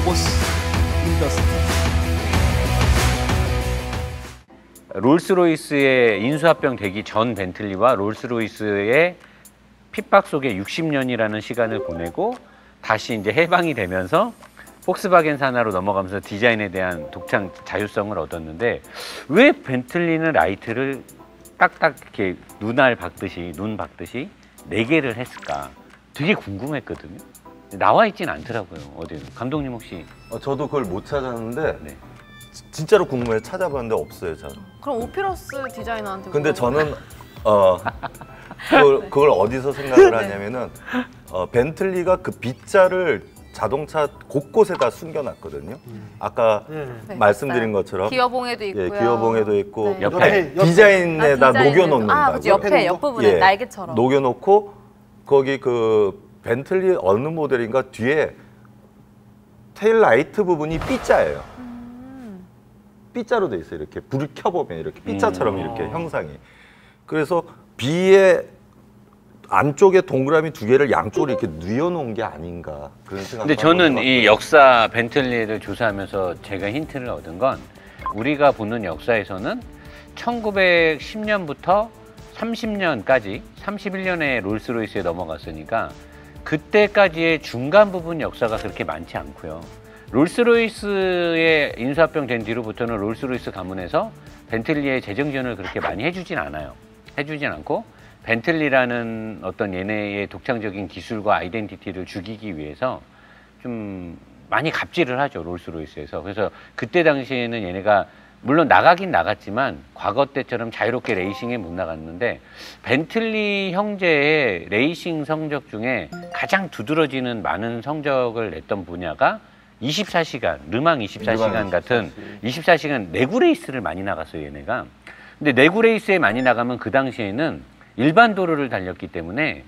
로보스 인더스트리. 롤스로이스의 인수합병 되기 전 벤틀리와 롤스로이스의 핍박 속에 60년이라는 시간을 보내고 다시 이제 해방이 되면서 폭스바겐 산하로 넘어가면서 디자인에 대한 독창 자율성을 얻었는데 왜 벤틀리는 라이트를 딱딱 이렇게 눈 박듯이 4개를 했을까? 되게 궁금했거든요. 나와 있진 않더라고요. 어디는. 감독님 혹시? 저도 그걸 못 찾았는데 네. 진짜로 궁금해 찾아봤는데 없어요, 저는. 그럼 오피러스 디자이너한테 근데 물어보면. 저는 그걸 어디서 생각을 하냐면은 벤틀리가 그 빗자를 자동차 곳곳에다 숨겨놨거든요. 아까 네, 말씀드린 있어요. 것처럼 기어봉에도 있고요. 예, 기어봉에도 있고 네. 옆에 디자인에다 녹여놓는다고. 그치, 옆부분에 예, 날개처럼. 녹여놓고 거기 그 벤틀리 어느 모델인가 뒤에 테일 라이트 부분이 B자예요. B자로 돼 있어요. 이렇게 불을 켜보면 이렇게 B자처럼 이렇게 형상이. 그래서 B의 안쪽에 동그라미 2개를 양쪽으로 이렇게 뉘어놓은 게 아닌가 그런 생각. 근데 저는 이 역사 벤틀리를 조사하면서 제가 힌트를 얻은 건 우리가 보는 역사에서는 1910년부터 30년까지 31년에 롤스로이스에 넘어갔으니까 그때까지의 중간 부분 역사가 그렇게 많지 않고요. 롤스로이스의 인수합병 된 뒤로부터는 롤스로이스 가문에서 벤틀리의 재정 지원을 그렇게 많이 해주진 않아요. 해주진 않고 벤틀리라는 어떤 얘네의 독창적인 기술과 아이덴티티를 죽이기 위해서 좀 많이 갑질을 하죠, 롤스로이스에서. 그래서 그때 당시에는 얘네가 물론 나가긴 나갔지만 과거 때처럼 자유롭게 레이싱에 못 나갔는데 벤틀리 형제의 레이싱 성적 중에 가장 두드러지는 많은 성적을 냈던 분야가 24시간, 르망 24시간 같은 24시간 내구 레이스를 많이 나갔어요, 얘네가. 근데 내구 레이스에 많이 나가면 그 당시에는 일반 도로를 달렸기 때문에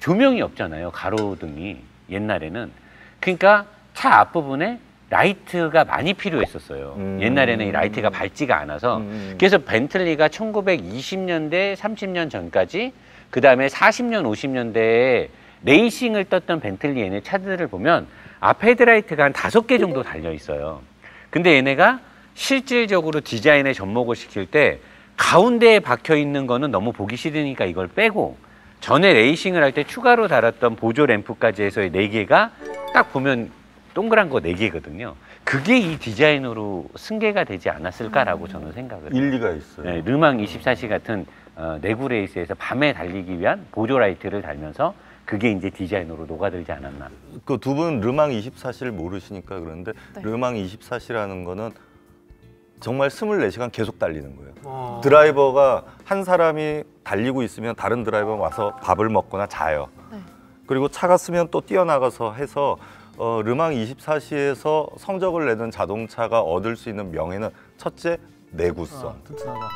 조명이 없잖아요, 가로등이 옛날에는. 그러니까 차 앞부분에 라이트가 많이 필요했었어요. 옛날에는 이 라이트가 밝지가 않아서. 그래서 벤틀리가 1920년대, 30년 전까지 그 다음에 40년, 50년대에 레이싱을 떴던 벤틀리 얘네 차들을 보면 앞 헤드라이트가 한 5개 정도 달려 있어요. 근데 얘네가 실질적으로 디자인에 접목을 시킬 때 가운데에 박혀 있는 거는 너무 보기 싫으니까 이걸 빼고 전에 레이싱을 할 때 추가로 달았던 보조 램프까지 해서의 4개가 딱 보면 동그란 거 4개거든요. 그게 이 디자인으로 승계가 되지 않았을까라고 저는 생각을 해요. 일리가 있어요. 네, 르망 24시 같은 내구 레이스에서 밤에 달리기 위한 보조 라이트를 달면서 그게 이제 디자인으로 녹아들지 않았나. 그 두 분 르망 24시를 모르시니까 그런데 네. 르망 24시라는 거는 정말 24시간 계속 달리는 거예요. 드라이버가 한 사람이 달리고 있으면 다른 드라이버가 와서 밥을 먹거나 자요. 네. 그리고 차가 쓰면 또 뛰어나가서 해서 르망 24시에서 성적을 내는 자동차가 얻을 수 있는 명예는 첫째, 내구성. 튼튼하다.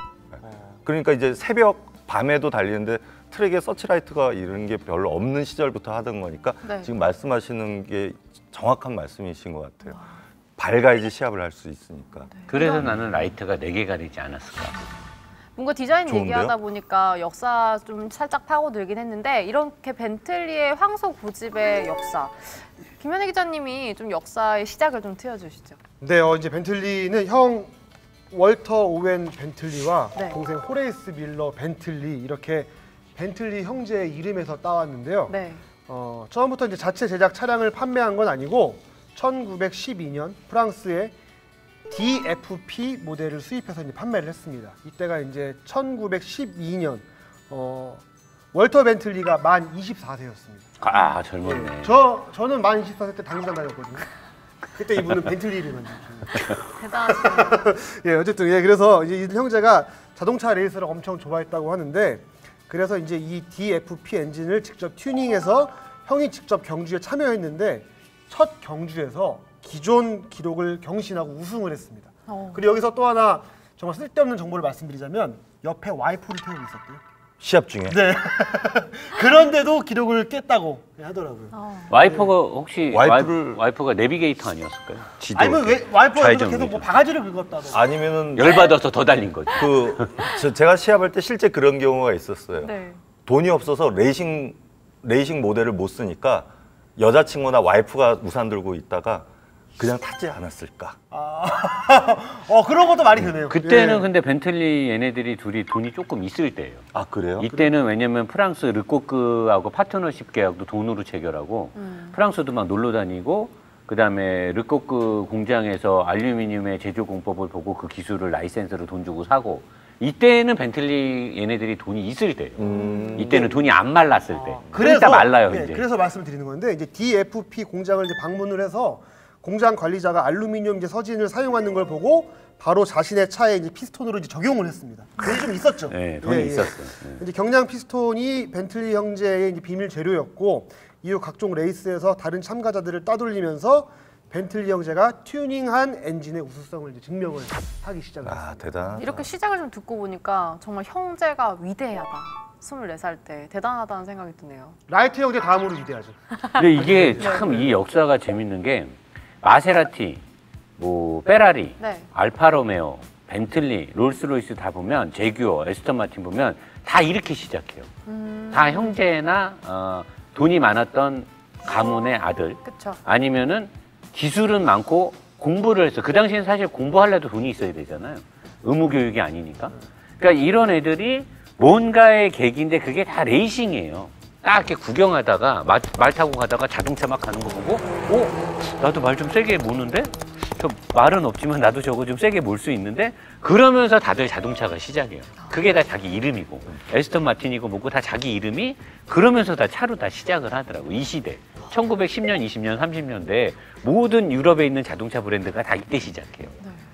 그러니까 이제 새벽, 밤에도 달리는데 트랙에 서치라이트가 이런 게 별로 없는 시절부터 하던 거니까 네. 지금 말씀하시는 게 정확한 말씀이신 것 같아요. 밝아야지 시합을 할 수 있으니까. 그래서 나는 라이트가 4개가 되지 않았을까. 뭔가 디자인 좋은데요? 얘기하다 보니까 역사 좀 살짝 파고들긴 했는데 이렇게 벤틀리의 황소 고집의 역사. 김현애 기자님이 좀 역사의 시작을 좀 트여주시죠. 네, 이제 벤틀리는 형 월터 오웬 벤틀리와 네. 동생 호레이스 밀러 벤틀리 이렇게 벤틀리 형제의 이름에서 따왔는데요. 네. 처음부터 이제 자체 제작 차량을 판매한 건 아니고 1912년 프랑스의 DFP 모델을 수입해서 이제 판매를 했습니다. 이때가 이제 1912년 월터 벤틀리가 만 24세였습니다. 아, 젊었네. 저는 만 24세 때 당구장 다녔거든요. 그때 이분은 벤틀리를 만들었죠. 대단하시네요. 예, 어쨌든 그래서 이제 이 형제가 자동차 레이스를 엄청 좋아했다고 하는데 그래서 이제 이 DFP 엔진을 직접 튜닝해서 형이 직접 경주에 참여했는데 첫 경주에서 기존 기록을 경신하고 우승을 했습니다. 그리고 여기서 또 하나 정말 쓸데없는 정보를 말씀드리자면 옆에 와이프를 태우고 있었대요. 시합 중에. 네. 그런데도 기록을 깼다고 하더라고요. 와이퍼가 혹시 와이프를- 와이퍼가 내비게이터 아니었을까요? 지도 아니면 왜 와이프가 좌회전 계속 우회전. 뭐 바가지를 긁었다고. 아니면은 열받아서 더 달린 거죠. 제가 시합할 때 실제 그런 경우가 있었어요. 네. 돈이 없어서 레이싱 모델을 못 쓰니까 여자친구나 와이프가 우산 들고 있다가 그냥 타지 않았을까? 그런 것도 말이 되네요. 그때는 예. 근데 벤틀리 얘네들이 둘이 돈이 조금 있을 때예요. 아 그래요? 이때는 왜냐면 프랑스 르코크하고 파트너십 계약도 돈으로 체결하고 프랑스도 막 놀러 다니고 그다음에 르코크 공장에서 알루미늄의 제조 공법을 보고 그 기술을 라이센스로 돈 주고 사고 이때는 벤틀리 얘네들이 돈이 있을 때예요. 이때는 돈이 안 말랐을 때. 그래서 말라요 예, 이제. 그래서 말씀을 드리는 건데 이제 DFP 공장을 이제 방문을 해서 공장 관리자가 알루미늄 이제 서진을 사용하는 걸 보고 바로 자신의 차에 이제 피스톤으로 이제 적용을 했습니다. 돈이 좀 있었죠. 네, 돈이 있었어요. 이제 경량 피스톤이 벤틀리 형제의 이제 비밀 재료였고 이후 각종 레이스에서 다른 참가자들을 따돌리면서 벤틀리 형제가 튜닝한 엔진의 우수성을 이제 증명을 하기 시작했습니다. 아 대단. 이렇게 시작을 좀 듣고 보니까 정말 형제가 위대하다. 24살 때 대단하다는 생각이 드네요. 라이트 형제 다음으로 위대하죠. 근데 이게 참 이 역사가 재밌는 게 마세라티, 뭐 페라리, 네. 알파로메오, 벤틀리, 롤스로이스 다 보면 제규어, 에스턴 마틴 보면 다 이렇게 시작해요. 다 형제나 돈이 많았던 가문의 아들 그렇죠. 아니면은 기술은 많고 공부를 해서 그 당시에는 사실 공부하려도 돈이 있어야 되잖아요. 의무 교육이 아니니까. 그러니까 이런 애들이 뭔가의 계기인데 그게 다 레이싱이에요. 딱 이렇게 구경하다가 말 타고 가다가 자동차 막 가는 거 보고 나도 말 좀 세게 모는데? 저 말은 없지만 나도 저거 좀 세게 몰 수 있는데? 그러면서 다들 자동차가 시작해요. 그게 다 자기 이름이고 에스턴 마틴이고 뭐고 다 자기 이름이 그러면서 다 차로 다 시작을 하더라고. 이 시대 1910년, 20년, 30년대 모든 유럽에 있는 자동차 브랜드가 다 이때 시작해요.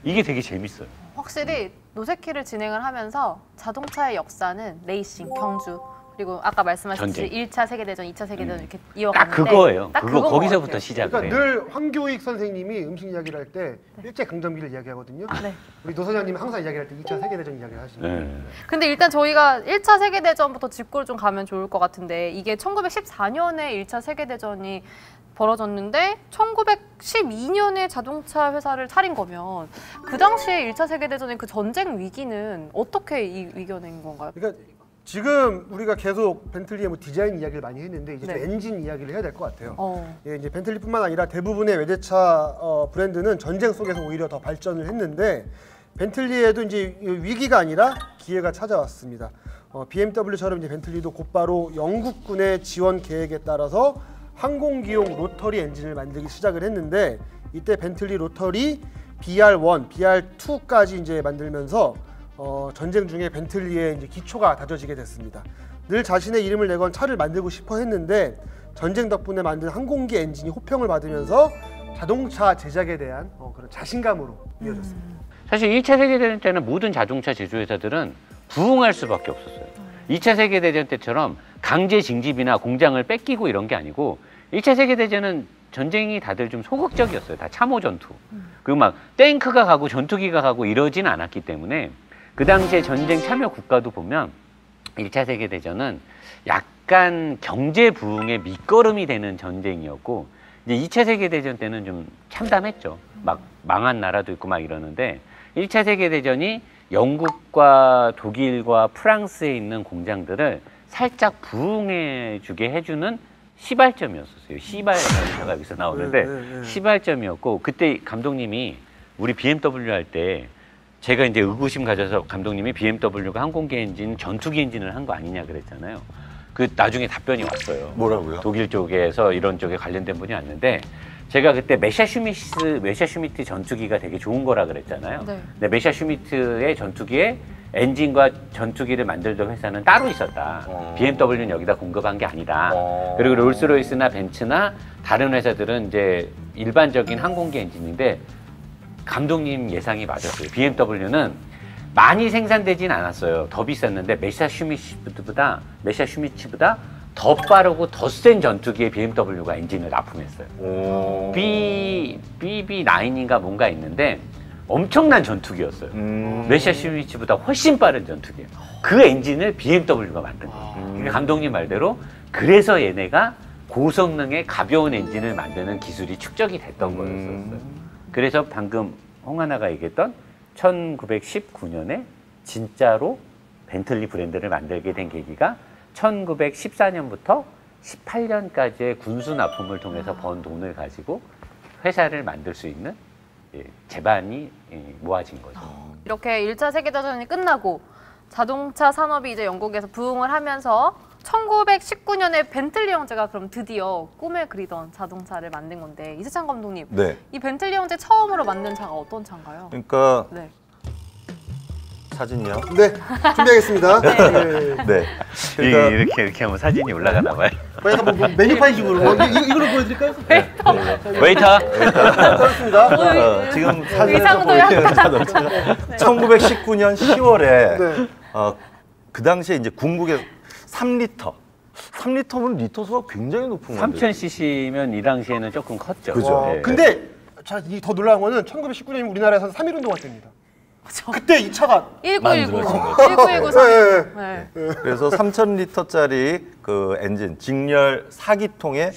이게 되게 재밌어요. 확실히 노세키를 진행을 하면서 자동차의 역사는 레이싱, 경주 그리고 아까 말씀하셨듯이 전쟁. 1차 세계대전, 2차 세계대전 이렇게 딱 이어가는데 그거예요. 딱 그거 그건 거기서부터 것 같아요. 시작을 그러니까 해요. 늘 황교익 선생님이 음식 이야기를 할 때 일제 강점기를 이야기하거든요. 네. 우리 노 소장님이 항상 이야기할 때 2차 세계대전 이야기를 하시는 네. 근데 일단 저희가 1차 세계대전부터 짚고 좀 가면 좋을 것 같은데 이게 1914년에 1차 세계대전이 벌어졌는데 1912년에 자동차 회사를 차린 거면 그 당시에 1차 세계대전의 그 전쟁 위기는 어떻게 이겨낸 건가요? 그러니까 지금 우리가 계속 벤틀리의 뭐 디자인 이야기를 많이 했는데 이제 네. 좀 엔진 이야기를 해야 될 것 같아요. 네. 예, 이제 벤틀리뿐만 아니라 대부분의 외제차 브랜드는 전쟁 속에서 오히려 더 발전을 했는데 벤틀리에도 이제 위기가 아니라 기회가 찾아왔습니다. BMW처럼 이제 벤틀리도 곧바로 영국군의 지원 계획에 따라서 항공기용 로터리 엔진을 만들기 시작을 했는데 이때 벤틀리 로터리 BR1, BR2까지 이제 만들면서 전쟁 중에 벤틀리의 이제 기초가 다져지게 됐습니다. 늘 자신의 이름을 내건 차를 만들고 싶어 했는데 전쟁 덕분에 만든 항공기 엔진이 호평을 받으면서 자동차 제작에 대한 그런 자신감으로 이어졌습니다. 사실 1차 세계대전 때는 모든 자동차 제조회사들은 부흥할 수밖에 없었어요. 2차 세계대전 때처럼 강제 징집이나 공장을 뺏기고 이런 게 아니고 1차 세계대전은 전쟁이 다들 좀 소극적이었어요. 다 참호 전투. 그리고 막 탱크가 가고 전투기가 가고 이러진 않았기 때문에 그 당시에 전쟁 참여 국가도 보면 1차 세계대전은 약간 경제 부흥의 밑거름이 되는 전쟁이었고 이제 2차 세계대전 때는 좀 참담했죠. 막 망한 나라도 있고 막 이러는데 1차 세계대전이 영국과 독일과 프랑스에 있는 공장들을 살짝 부흥해 주게 해주는 시발점이었었어요. 시발 단어가 여기서 나오는데 시발점이었고 그때 감독님이 우리 BMW 할 때 제가 이제 의구심 가져서 감독님이 BMW가 항공기 엔진, 전투기 엔진을 한 거 아니냐 그랬잖아요. 그 나중에 답변이 왔어요. 뭐라고요? 독일 쪽에서 이런 쪽에 관련된 분이 왔는데 제가 그때 메샤슈미트 전투기가 되게 좋은 거라 그랬잖아요. 네. 근데 메샤슈미트의 전투기에 엔진과 전투기를 만들던 회사는 따로 있었다. BMW는 여기다 공급한 게 아니다. 그리고 롤스로이스나 벤츠나 다른 회사들은 이제 일반적인 항공기 엔진인데 감독님 예상이 맞았어요. BMW는 많이 생산되진 않았어요. 더 비쌌는데 메샤슈미츠보다 더 빠르고 더 센 전투기에 BMW가 엔진을 납품했어요. BB9인가 뭔가 있는데 엄청난 전투기였어요. 메샤슈미츠보다 훨씬 빠른 전투기예요. 그 엔진을 BMW가 만든 거예요. 그러니까 감독님 말대로 그래서 얘네가 고성능의 가벼운 엔진을 만드는 기술이 축적이 됐던 거였어요. 그래서 방금 홍하나가 얘기했던 1919년에 진짜로 벤틀리 브랜드를 만들게 된 계기가 1914년부터 18년까지의 군수 납품을 통해서 번 돈을 가지고 회사를 만들 수 있는 제반이 모아진 거죠. 이렇게 1차 세계대전이 끝나고 자동차 산업이 이제 영국에서 부흥을 하면서 1919년에 벤틀리 형제가 그럼 드디어 꿈에 그리던 자동차를 만든 건데 이세찬 감독님, 네. 이 벤틀리 형제 처음으로 만든 차가 어떤 차인가요? 그러니까 네. 사진이요? 네, 준비하겠습니다. 네. 네. 그러니까 이렇게 하면 사진이 올라가나 봐요. 약간 뭐 메뉴판식으로 이걸로 보여드릴까요? 웨이터. 그렇습니다. 지금 사진에서 의상도 보이는 자동차가 1919년 10월에 네. 그 당시에 이제 궁극의 3리터면 리터수가 굉장히 높은 건데. 3000cc면 이 당시에는 조금 컸죠. 그죠. 와, 네. 근데 더 놀라운 거는 1919년이면 우리나라에서는 3.1 운동할 때입니다. 그때 이 차가 1919, 만들어진 거죠. 1919 네, 네. 그래서 3000리터짜리 그 엔진 직렬 4기통에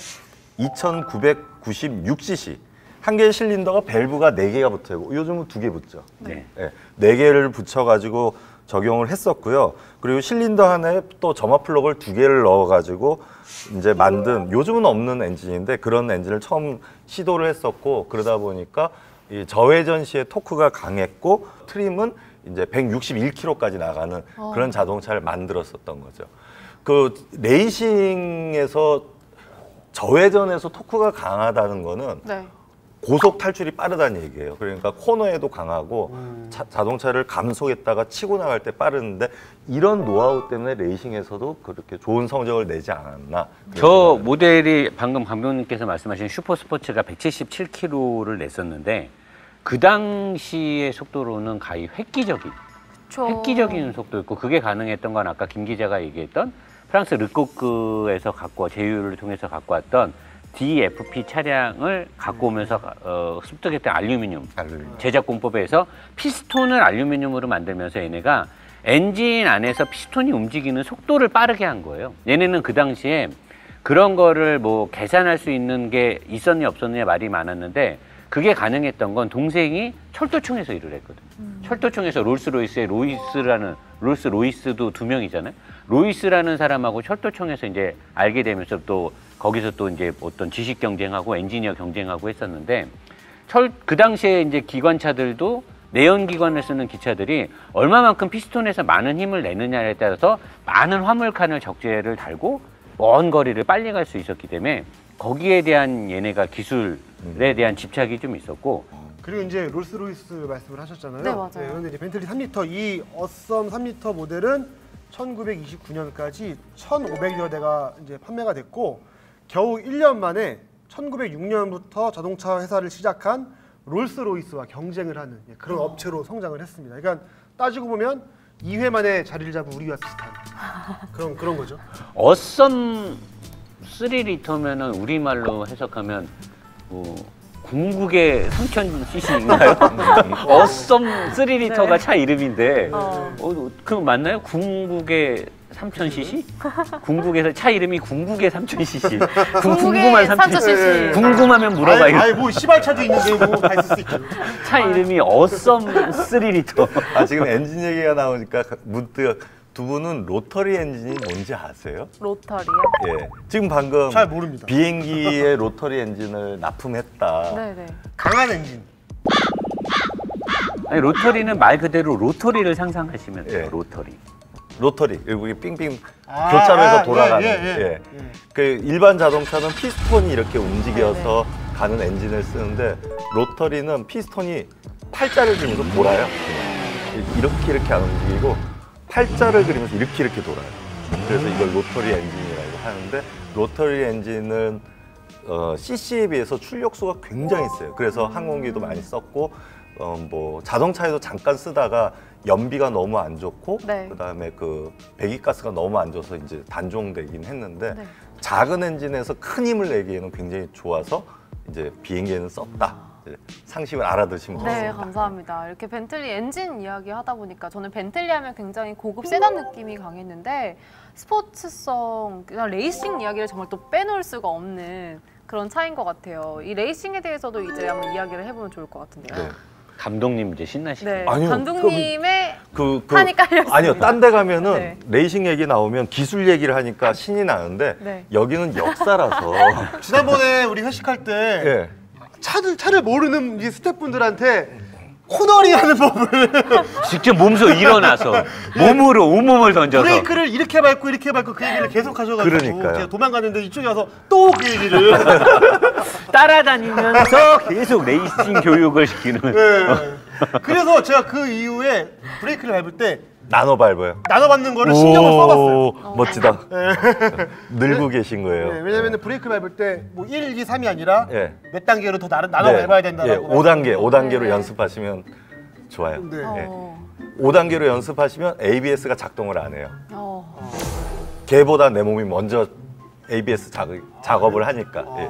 2996cc 한 개의 실린더가 밸브가 4개가 붙어 있고 요즘은 2개 붙죠. 네. 네, 4개를 붙여가지고 적용을 했었고요. 그리고 실린더 하나에 또 점화 플러그를 2개를 넣어가지고 이제 만든 요즘은 없는 엔진인데 그런 엔진을 처음 시도를 했었고 그러다 보니까 이 저회전 시에 토크가 강했고 트림은 이제 161km까지 나가는 그런 자동차를 만들었었던 거죠. 그 레이싱에서 저회전에서 토크가 강하다는 거는 네. 고속 탈출이 빠르다는 얘기예요. 그러니까 코너에도 강하고 자동차를 감속했다가 치고 나갈 때 빠르는데 이런 노하우 때문에 레이싱에서도 그렇게 좋은 성적을 내지 않았나. 저 모델이 방금 감독님께서 말씀하신 슈퍼스포츠가 177km를 냈었는데 그 당시의 속도로는 거의 획기적인 속도였고 그게 가능했던 건 아까 김 기자가 얘기했던 프랑스 르코크에서 제휴를 통해서 갖고 왔던 DFP 차량을 갖고 오면서 습득했던 알루미늄 제작 공법에서 피스톤을 알루미늄으로 만들면서 얘네가 엔진 안에서 피스톤이 움직이는 속도를 빠르게 한 거예요. 얘네는 그 당시에 그런 거를 뭐 계산할 수 있는 게 있었냐 없었냐 말이 많았는데 그게 가능했던 건 동생이 철도청에서 일을 했거든. 철도청에서 롤스로이스의 롤스로이스도 2명이잖아요. 로이스라는 사람하고 철도청에서 이제 알게 되면서 또 거기서 또 이제 어떤 지식 경쟁하고 엔지니어 경쟁하고 했었는데 그 당시에 이제 기관차들도 내연기관을 쓰는 기차들이 얼마만큼 피스톤에서 많은 힘을 내느냐에 따라서 많은 화물칸을 적재를 달고 먼 거리를 빨리 갈 수 있었기 때문에 거기에 대한 얘네가 기술에 대한 집착이 좀 있었고 그리고 이제 롤스로이스 말씀을 하셨잖아요. 네, 맞아요. 그런데 이제 벤틀리 3리터 이 어썸 3리터 모델은 1929년까지 1,500여 대가 이제 판매가 됐고 겨우 1년 만에 1906년부터 자동차 회사를 시작한 롤스로이스와 경쟁을 하는 그런 업체로 성장을 했습니다. 그러니까 따지고 보면 2회 만에 자리를 잡은 우리와 비슷한 그런 거죠. 어썸 3리터면은 우리말로 해석하면 궁극의 3000cc인가요? 어썸 3리터가 네. 차 이름인데 어. 그거 맞나요? 궁극의 3000cc? 궁극에서 차 이름이 궁극의 3000cc. 궁금한 3000cc. 궁금하면 물어봐요. 아이 뭐 시발차도 있는데 뭐 다 있을 수 있죠. 차 이름이 어썸 3리터. 지금 엔진 얘기가 나오니까 문득 두 분은 로터리 엔진이 뭔지 아세요? 로터리요? 예. 지금 방금 잘 모릅니다. 비행기에 로터리 엔진을 납품했다. 네네. 강한 엔진. 아니, 로터리는 말 그대로 로터리를 상상하시면 돼요. 예. 로터리. 여기 삥삥 교차로에서 돌아가는. 예. 그 일반 자동차는 피스톤이 이렇게 움직여서 가는 엔진을 쓰는데 로터리는 피스톤이 팔자를 그리면서 돌아요. 이렇게 안 움직이고 팔자를 그리면서 이렇게 돌아요. 그래서 이걸 로터리 엔진이라고 하는데 로터리 엔진은 CC에 비해서 출력수가 굉장히 세요. 그래서 항공기도 많이 썼고 뭐 자동차에도 잠깐 쓰다가 연비가 너무 안 좋고 네. 그다음에 그 배기가스가 너무 안 좋아서 이제 단종되긴 했는데 네. 작은 엔진에서 큰 힘을 내기에는 굉장히 좋아서 이제 비행기에는 썼다. 이제 상식을 알아두시면 네, 좋습니다. 감사합니다. 이렇게 벤틀리 엔진 이야기 하다 보니까 저는 벤틀리 하면 굉장히 고급 세단 느낌이 강했는데 스포츠성, 그냥 레이싱 이야기를 정말 또 빼놓을 수가 없는 그런 차인 것 같아요. 이 레이싱에 대해서도 이제 한번 이야기를 해보면 좋을 것 같은데요. 네. 감독님 이제 신나시죠? 네, 아니요, 감독님의 그 판이 깔렸습니다. 아니요, 딴 데 가면은 네. 레이싱 얘기 나오면 기술 얘기를 하니까 신이 나는데 네. 여기는 역사라서 지난번에 우리 회식할 때 예. 차를 모르는 이 스태프분들한테 코너링하는 법을 직접 몸소 일어나서 몸으로 온몸을 던져서 브레이크를 이렇게 밟고 그 얘기를 계속 하셔가지고 그러니까요. 제가 도망갔는데 이쪽에 와서 또 그 얘기를 따라다니면서 계속 레이싱 교육을 시키는. 네. 그래서 제가 그 이후에 브레이크를 밟을 때 나눠 밟아요. 나눠 밟는 거를 신경을 써봤어요. 멋지다. 늘고 계신 거예요. 네, 왜냐면 브레이크 밟을 때 뭐 1, 2, 3이 아니라 예. 몇 단계로 더 나눠 네. 밟아야 된다라고. 예, 5단계로 네. 연습하시면 좋아요. 네. 어. 5단계로 연습하시면 ABS가 작동을 안 해요. 어. 걔보다 내 몸이 먼저 ABS 작업을 하니까. 네.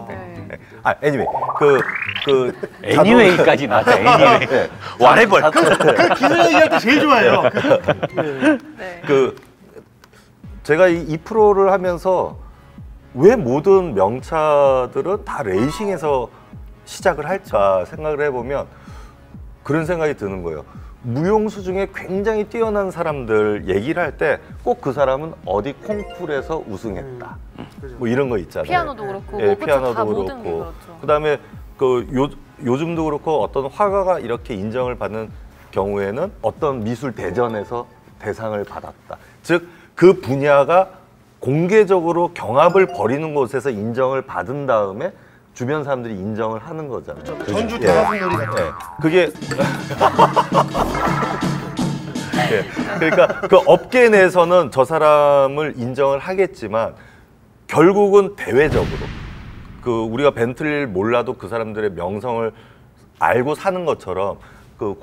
anyway, 애니웨이까지 나왔다. 애니웨이. 네. 와레벌. 그 기술 얘기할 때 제일 좋아해요. 네. 제가 이 프로를 하면서 왜 모든 명차들은 다 레이싱에서 시작을 할까 생각을 해보면 그런 생각이 드는 거예요. 무용수 중에 굉장히 뛰어난 사람들 얘기를 할 때 꼭 그 사람은 어디 콩쿠르에서 우승했다. 뭐 이런 거 있잖아요. 피아노도 그렇고 예, 뭐 그쵸, 피아노도 다 모든 게 그렇고. 그렇죠. 그다음에 요즘도 그렇고 어떤 화가가 이렇게 인정을 받는 경우에는 어떤 미술 대전에서 대상을 받았다. 즉 그 분야가 공개적으로 경합을 벌이는 곳에서 인정을 받은 다음에 주변 사람들이 인정을 하는 거잖아요. 전주 대화풍놀이 같은. 예, 그게 예, 그러니까 그 업계 내에서는 저 사람을 인정을 하겠지만 결국은 대외적으로 그 우리가 벤틀리를 몰라도 그 사람들의 명성을 알고 사는 것처럼 그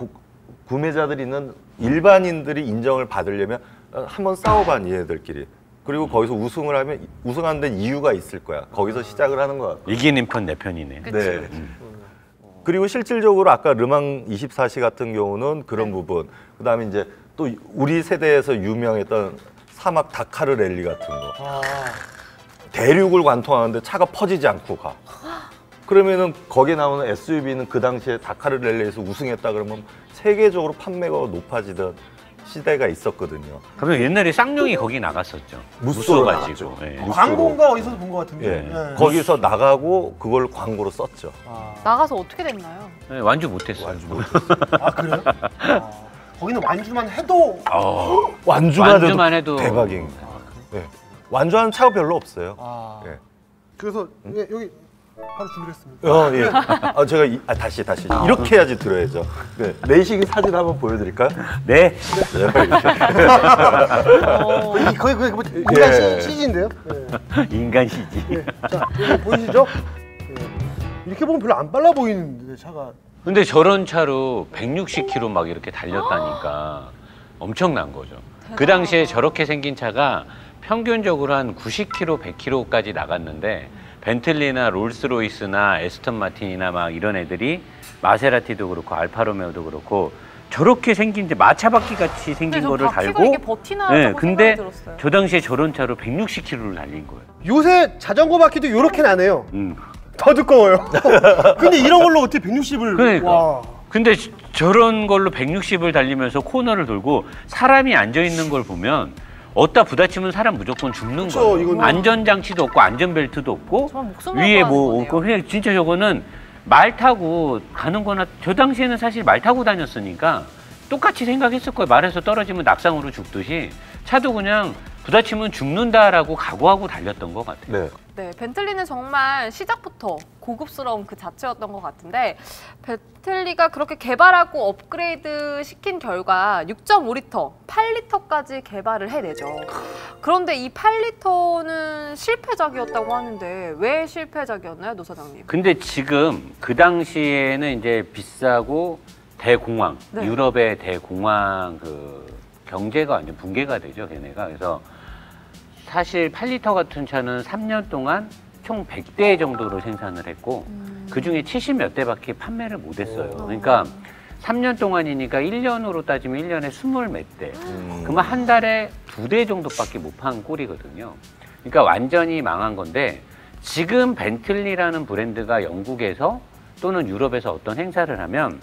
구매자들이 있는 일반인들이 인정을 받으려면 한번 싸워봐 얘네들끼리. 그리고 거기서 우승을 하면 우승하는 데는 이유가 있을 거야. 거기서 시작을 하는 것 같아요. 이기는 편 내 편이네. 네. 그리고 실질적으로 아까 르망 24시 같은 경우는 그런 부분. 그다음에 이제 또 우리 세대에서 유명했던 사막 다카르 랠리 같은 거. 대륙을 관통하는데 차가 퍼지지 않고 가. 그러면은 거기에 나오는 SUV는 그 당시에 다카르 랠리에서 우승했다 그러면 세계적으로 판매가 높아지던 시대가 있었거든요. 그러면 옛날에 쌍용이 거기 나갔었죠. 무쏘로 가지고. 예. 광고인가 어디서 본 것 같은데. 예. 네. 거기서 나가고 그걸 광고로 썼죠. 나가서 어떻게 됐나요? 예, 완주 못했어요. 아 그래요? 거기는 완주만 해도 완주만 해도 해도 대박인 거예요. 네. 완주하는 차가 별로 없어요. 네. 그래서 예, 여기 바로 준비했습니다. 예. 제가 다시 이렇게 해야지 들어야죠. 네. 레이싱 사진 한번 보여드릴까요? 네. 거의 뭐 인간 예. CG인데요. 인간 CG. 자 여기 보이시죠? 예. 이렇게 보면 별로 안 빨라 보이는데 차가. 근데 저런 차로 160km 막 이렇게 달렸다니까 엄청난 거죠. 그 당시에 저렇게 생긴 차가 평균적으로 한 90km, 100km까지 나갔는데 벤틀리나 롤스로이스나 에스턴 마틴이나 막 이런 애들이 마세라티도 그렇고 알파로메오도 그렇고 저렇게 생긴 마차바퀴 같이 생긴 거를 달고 이게 버티나 네, 저거 근데 생각이 들었어요. 저 당시에 저런 차로 160km를 달린 거예요. 요새 자전거 바퀴도 요렇게 나네요. 음. 더 두꺼워요. 근데 이런 걸로 어떻게 160을? 그러니까. 와. 근데 저런 걸로 160을 달리면서 코너를 돌고 사람이 앉아 있는 걸 보면 어디다 부딪히면 사람 무조건 죽는 그쵸, 거예요. 이건- 안전장치도 없고 안전벨트도 없고 정말 목숨을 위에 걸고 뭐 하는 없고 거네요. 그냥 진짜 저거는 말 타고 가는 거나 저 당시에는 사실 말 타고 다녔으니까 똑같이 생각했을 거예요. 말에서 떨어지면 낙상으로 죽듯이 차도 그냥 부딪히면 죽는다라고 각오하고 달렸던 것 같아요. 네. 네, 벤틀리는 정말 시작부터 고급스러운 그 자체였던 것 같은데 벤틀리가 그렇게 개발하고 업그레이드 시킨 결과 6.5리터, 8리터까지 개발을 해내죠. 그런데 이 8리터는 실패작이었다고 하는데 왜 실패작이었나요, 노 사장님? 근데 지금 그 당시에는 이제 비싸고 대공황, 네. 유럽의 대공황 그 경제가 완전 붕괴가 되죠, 걔네가. 그래서 사실 8리터 같은 차는 3년 동안 총 100대 정도로 생산을 했고 그중에 70몇 대밖에 판매를 못 했어요. 그러니까 3년 동안이니까 1년으로 따지면 1년에 20몇 대. 그러면 한 달에 2대 정도밖에 못 판 꼴이거든요. 그러니까 완전히 망한 건데 지금 벤틀리라는 브랜드가 영국에서 또는 유럽에서 어떤 행사를 하면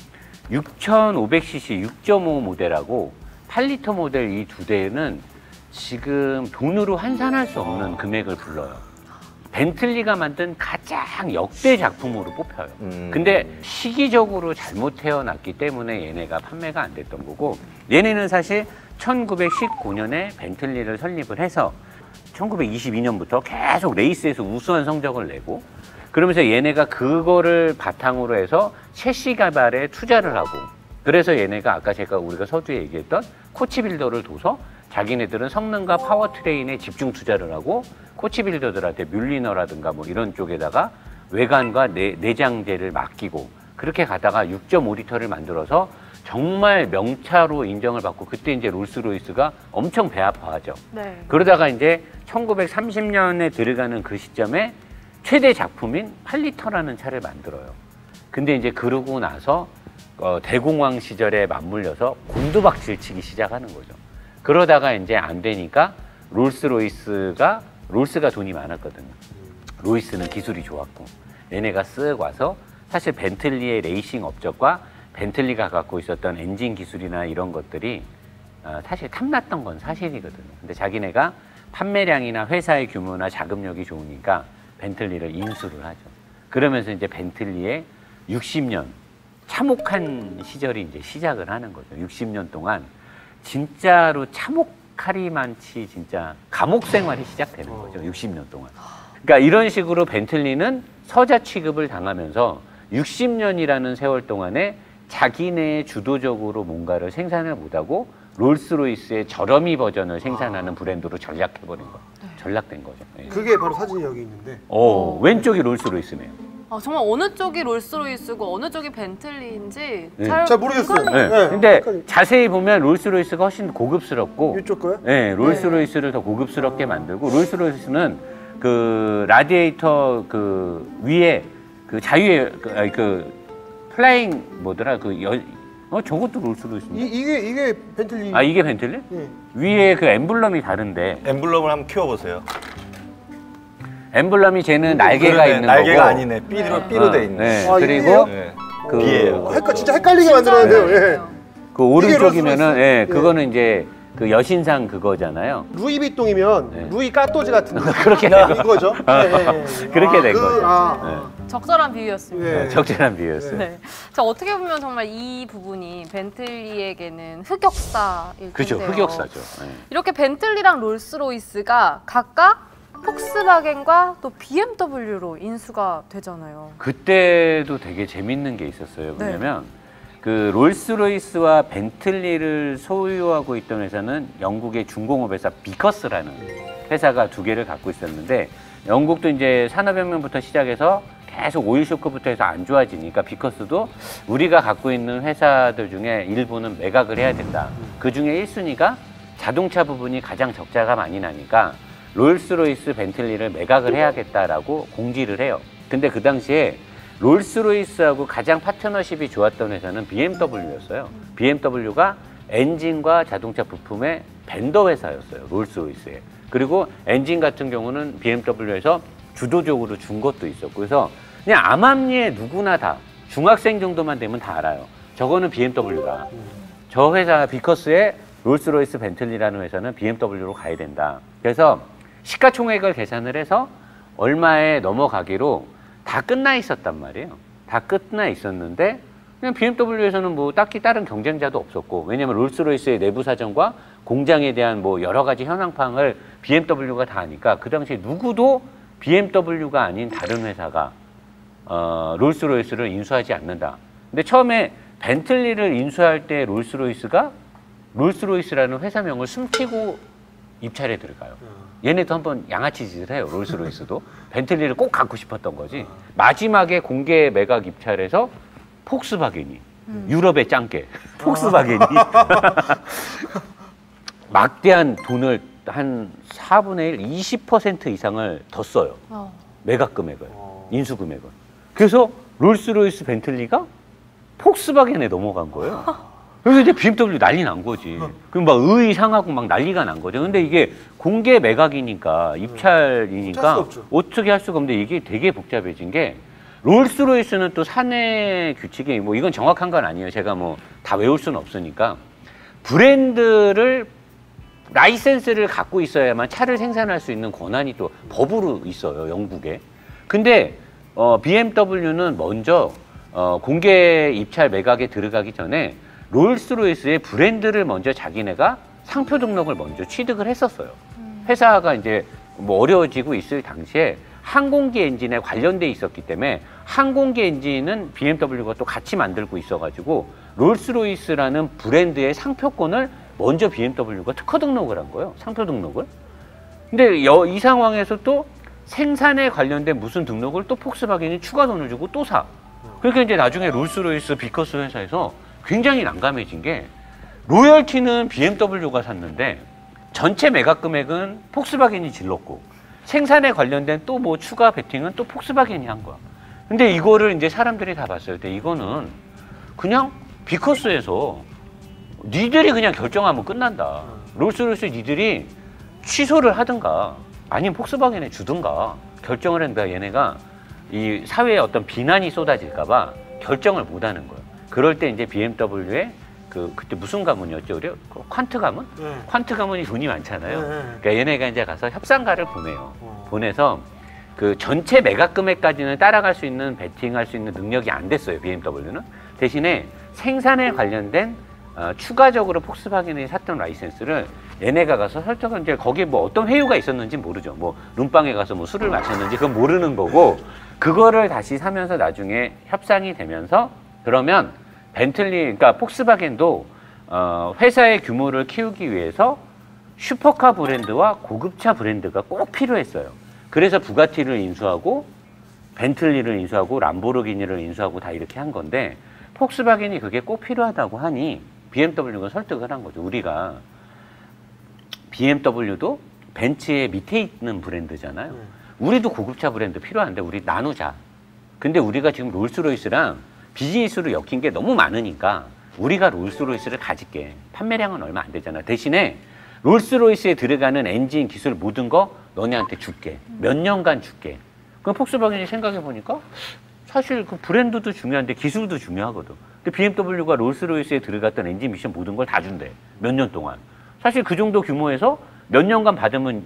6500cc 6.5 모델하고 8리터 모델 이 두 대는 지금 돈으로 환산할 수 없는 금액을 불러요. 벤틀리가 만든 가장 역대 작품으로 뽑혀요. 근데 시기적으로 잘못 태어났기 때문에 얘네가 판매가 안 됐던 거고, 얘네는 사실 1919년에 벤틀리를 설립을 해서 1922년부터 계속 레이스에서 우수한 성적을 내고, 그러면서 얘네가 그거를 바탕으로 해서 셰시 개발에 투자를 하고, 그래서 얘네가 아까 우리가 서두에 얘기했던 코치빌더를 둬서 자기네들은 성능과 파워트레인에 집중 투자를 하고, 코치빌더들한테 뮬리너라든가 뭐 이런 쪽에다가 외관과 내장재를 맡기고, 그렇게 가다가 6.5리터를 만들어서 정말 명차로 인정을 받고, 그때 이제 롤스로이스가 엄청 배 아파하죠. 네. 그러다가 이제 1930년에 들어가는 그 시점에 최대 작품인 8리터라는 차를 만들어요. 근데 이제 그러고 나서 대공황 시절에 맞물려서 곤두박질 치기 시작하는 거죠. 그러다가 이제 안 되니까 롤스가 돈이 많았거든요. 로이스는 기술이 좋았고, 얘네가 쓱 와서 사실 벤틀리의 레이싱 업적과 벤틀리가 갖고 있었던 엔진 기술이나 이런 것들이 사실 탐났던 건 사실이거든요. 근데 자기네가 판매량이나 회사의 규모나 자금력이 좋으니까 벤틀리를 인수를 하죠. 그러면서 이제 벤틀리의 60년 참혹한 시절이 이제 시작을 하는 거죠. 60년 동안 진짜로 참혹하리만치 진짜 감옥 생활이 시작되는 거죠. 60년 동안. 그러니까 이런 식으로 벤틀리는 서자 취급을 당하면서 60년이라는 세월 동안에 자기네 주도적으로 뭔가를 생산을 못하고 롤스로이스의 저렴이 버전을 생산하는 브랜드로 전락해버린 거. 전락된 거죠. 예. 그게 바로 사진이 여기 있는데. 왼쪽이 롤스로이스네요. 정말 어느 쪽이 롤스로이스고 어느 쪽이 벤틀리인지 네. 잘 모르겠어요. 네. 네. 근데 그러니까 자세히 보면 롤스로이스가 훨씬 고급스럽고, 이쪽 거요? 네, 롤스로이스를 더 고급스럽게 만들고, 롤스로이스는 그 라디에이터 그 위에 그 자유의 플라잉 뭐더라 저것도 롤스로이스인데. 이게 벤틀리. 이게 벤틀리? 네. 위에 그 엠블럼이 다른데, 엠블럼을 한번 키워보세요. 엠블럼이 쟤는 날개가 그러네, 있는 날개가 거고. 아니네. 삐로 돼 있네. 네, 아, 그리고 이게요? 네. 그 비예요. 진짜 헷갈리게 만들었는데요. 예. 그 오른쪽이면은 롤스로이스. 예, 그거는 이제 그 여신상 그거잖아요. 루이 비통이면 네. 루이 까또지 같은 그렇게 된 거. 이거죠. 그렇게 된 거죠. 적절한 비유였습니다. 예. 네, 적절한 비유였어요. 네. 자, 어떻게 보면 정말 이 부분이 벤틀리에게는 흑역사일 텐데요. 그죠, 흑역사죠. 네. 이렇게 벤틀리랑 롤스로이스가 각각 폭스바겐과 또 BMW로 인수가 되잖아요. 그때도 되게 재밌는 게 있었어요. 뭐냐면 그 롤스로이스와 벤틀리를 소유하고 있던 회사는 영국의 중공업 회사 비커스라는 회사가 두 개를 갖고 있었는데, 영국도 이제 산업혁명부터 시작해서 계속 오일 쇼크부터 해서 안 좋아지니까 비커스도 우리가 갖고 있는 회사들 중에 일부는 매각을 해야 된다. 그 중에 1순위가 자동차 부분이 가장 적자가 많이 나니까 롤스로이스, 벤틀리를 매각을 해야겠다라고 공지를 해요. 근데 그 당시에 롤스로이스하고 가장 파트너십이 좋았던 회사는 BMW였어요. BMW가 엔진과 자동차 부품의 벤더 회사였어요. 롤스로이스에. 그리고 엔진 같은 경우는 BMW에서 주도적으로 준 것도 있었고, 그래서 그냥 암암리에 누구나 다 중학생 정도만 되면 다 알아요. 저거는 BMW다. 저 회사 비커스의 롤스로이스 벤틀리라는 회사는 BMW로 가야 된다. 그래서 시가총액을 계산을 해서 얼마에 넘어가기로 다 끝나 있었단 말이에요. 다 끝나 있었는데 그냥 BMW에서는 뭐 딱히 다른 경쟁자도 없었고, 왜냐면 롤스로이스의 내부 사정과 공장에 대한 뭐 여러 가지 현황 파악을 BMW가 다 하니까 그 당시에 누구도 BMW가 아닌 다른 회사가 롤스로이스를 인수하지 않는다. 근데 처음에 벤틀리를 인수할 때 롤스로이스가 롤스로이스라는 회사명을 숨기고 입찰에 들어가요. 얘네도 한번 양아치 짓을 해요. 롤스로이스도. 벤틀리를 꼭 갖고 싶었던 거지. 마지막에 공개 매각 입찰에서 폭스바겐이, 유럽의 짱깨 폭스바겐이 막대한 돈을 한 4분의 1, 20% 이상을 더 써요. 매각 금액을, 인수 금액을. 그래서 롤스로이스 벤틀리가 폭스바겐에 넘어간 거예요. 그래서 이제 BMW 난리 난 거지. 그럼 막 의의 상하고 막 난리가 난 거죠. 근데 이게 공개 매각이니까, 입찰이니까 어떻게 할 수가 없는데, 이게 되게 복잡해진 게, 롤스로이스는 또 사내 규칙이 뭐 이건 정확한 건 아니에요. 제가 뭐 다 외울 수는 없으니까. 브랜드를 라이센스를 갖고 있어야만 차를 생산할 수 있는 권한이 또 법으로 있어요, 영국에. 근데 BMW는 먼저 공개 입찰 매각에 들어가기 전에 롤스로이스의 브랜드를 먼저 자기네가 상표 등록을 먼저 취득을 했었어요. 회사가 이제 뭐 어려워지고 있을 당시에 항공기 엔진에 관련돼 있었기 때문에 항공기 엔진은 BMW가 또 같이 만들고 있어가지고 롤스로이스라는 브랜드의 상표권을 먼저 BMW가 특허 등록을 한 거예요. 상표 등록을. 근데 이 상황에서 또 생산에 관련된 무슨 등록을 또 폭스바겐이 추가 돈을 주고 또 사. 그러니까 이제 나중에 롤스로이스 비커스 회사에서 굉장히 난감해진 게 로열티는 BMW가 샀는데 전체 매각 금액은 폭스바겐이 질렀고 생산에 관련된 또 뭐 추가 베팅은 또 폭스바겐이 한 거야. 근데 이거를 이제 사람들이 다 봤을 때 이거는 그냥 비커스에서 니들이 그냥 결정하면 끝난다. 롤스로이스 니들이 취소를 하든가 아니면 폭스바겐에 주든가 결정을 했는데 얘네가 이 사회에 어떤 비난이 쏟아질까 봐 결정을 못 하는 거예요. 그럴 때 이제 BMW의 그때 무슨 가문이었죠? 우리 퀀트 가문? 네. 퀀트 가문이 돈이 많잖아요. 네. 그러니까 얘네가 이제 가서 협상가를 보내요. 보내서 그 전체 매각 금액까지는 따라갈 수 있는 베팅할 수 있는 능력이 안 됐어요. BMW는 대신에 생산에 관련된 추가적으로 폭스바겐이 샀던 라이센스를 얘네가 가서 설정을 이제 거기에 뭐 어떤 회유가 있었는지 모르죠. 뭐 룸방에 가서 뭐 술을 마셨는지 그건 모르는 거고 그거를 다시 사면서 나중에 협상이 되면서 그러면 벤틀리 그러니까 폭스바겐도 회사의 규모를 키우기 위해서 슈퍼카 브랜드와 고급차 브랜드가 꼭 필요했어요. 그래서 부가티를 인수하고 벤틀리를 인수하고 람보르기니를 인수하고 다 이렇게 한 건데 폭스바겐이 그게 꼭 필요하다고 하니 BMW가 설득을 한 거죠. 우리가 BMW도 벤츠의 밑에 있는 브랜드잖아요. 우리도 고급차 브랜드 필요한데 우리 나누자. 근데 우리가 지금 롤스로이스랑 비즈니스로 엮인 게 너무 많으니까 우리가 롤스로이스를 가질게. 판매량은 얼마 안 되잖아. 대신에 롤스로이스에 들어가는 엔진 기술 모든 거 너네한테 줄게. 몇 년간 줄게. 그럼 폭스바겐이 생각해 보니까 사실 그 브랜드도 중요한데 기술도 중요하거든. 근데 BMW가 롤스로이스에 들어갔던 엔진 미션 모든 걸 다 준대. 몇 년 동안. 사실 그 정도 규모에서 몇 년간 받으면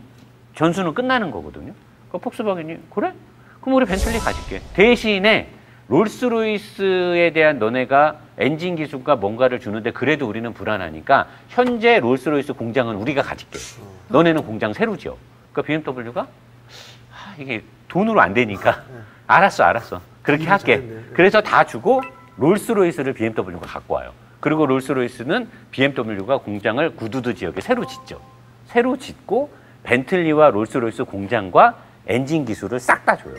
전수는 끝나는 거거든요. 그 폭스바겐이 그래? 그럼 우리 벤틀리 가질게. 대신에 롤스로이스에 대한 너네가 엔진 기술과 뭔가를 주는데 그래도 우리는 불안하니까 현재 롤스로이스 공장은 우리가 가질게. 너네는 공장 새로 지어. 그러니까 BMW가 이게 돈으로 안 되니까 알았어. 그렇게 할게. 그래서 다 주고 롤스로이스를 BMW가 갖고 와요. 그리고 롤스로이스는 BMW가 공장을 구두드 지역에 새로 짓죠. 새로 짓고 벤틀리와 롤스로이스 공장과 엔진 기술을 싹 다 줘요.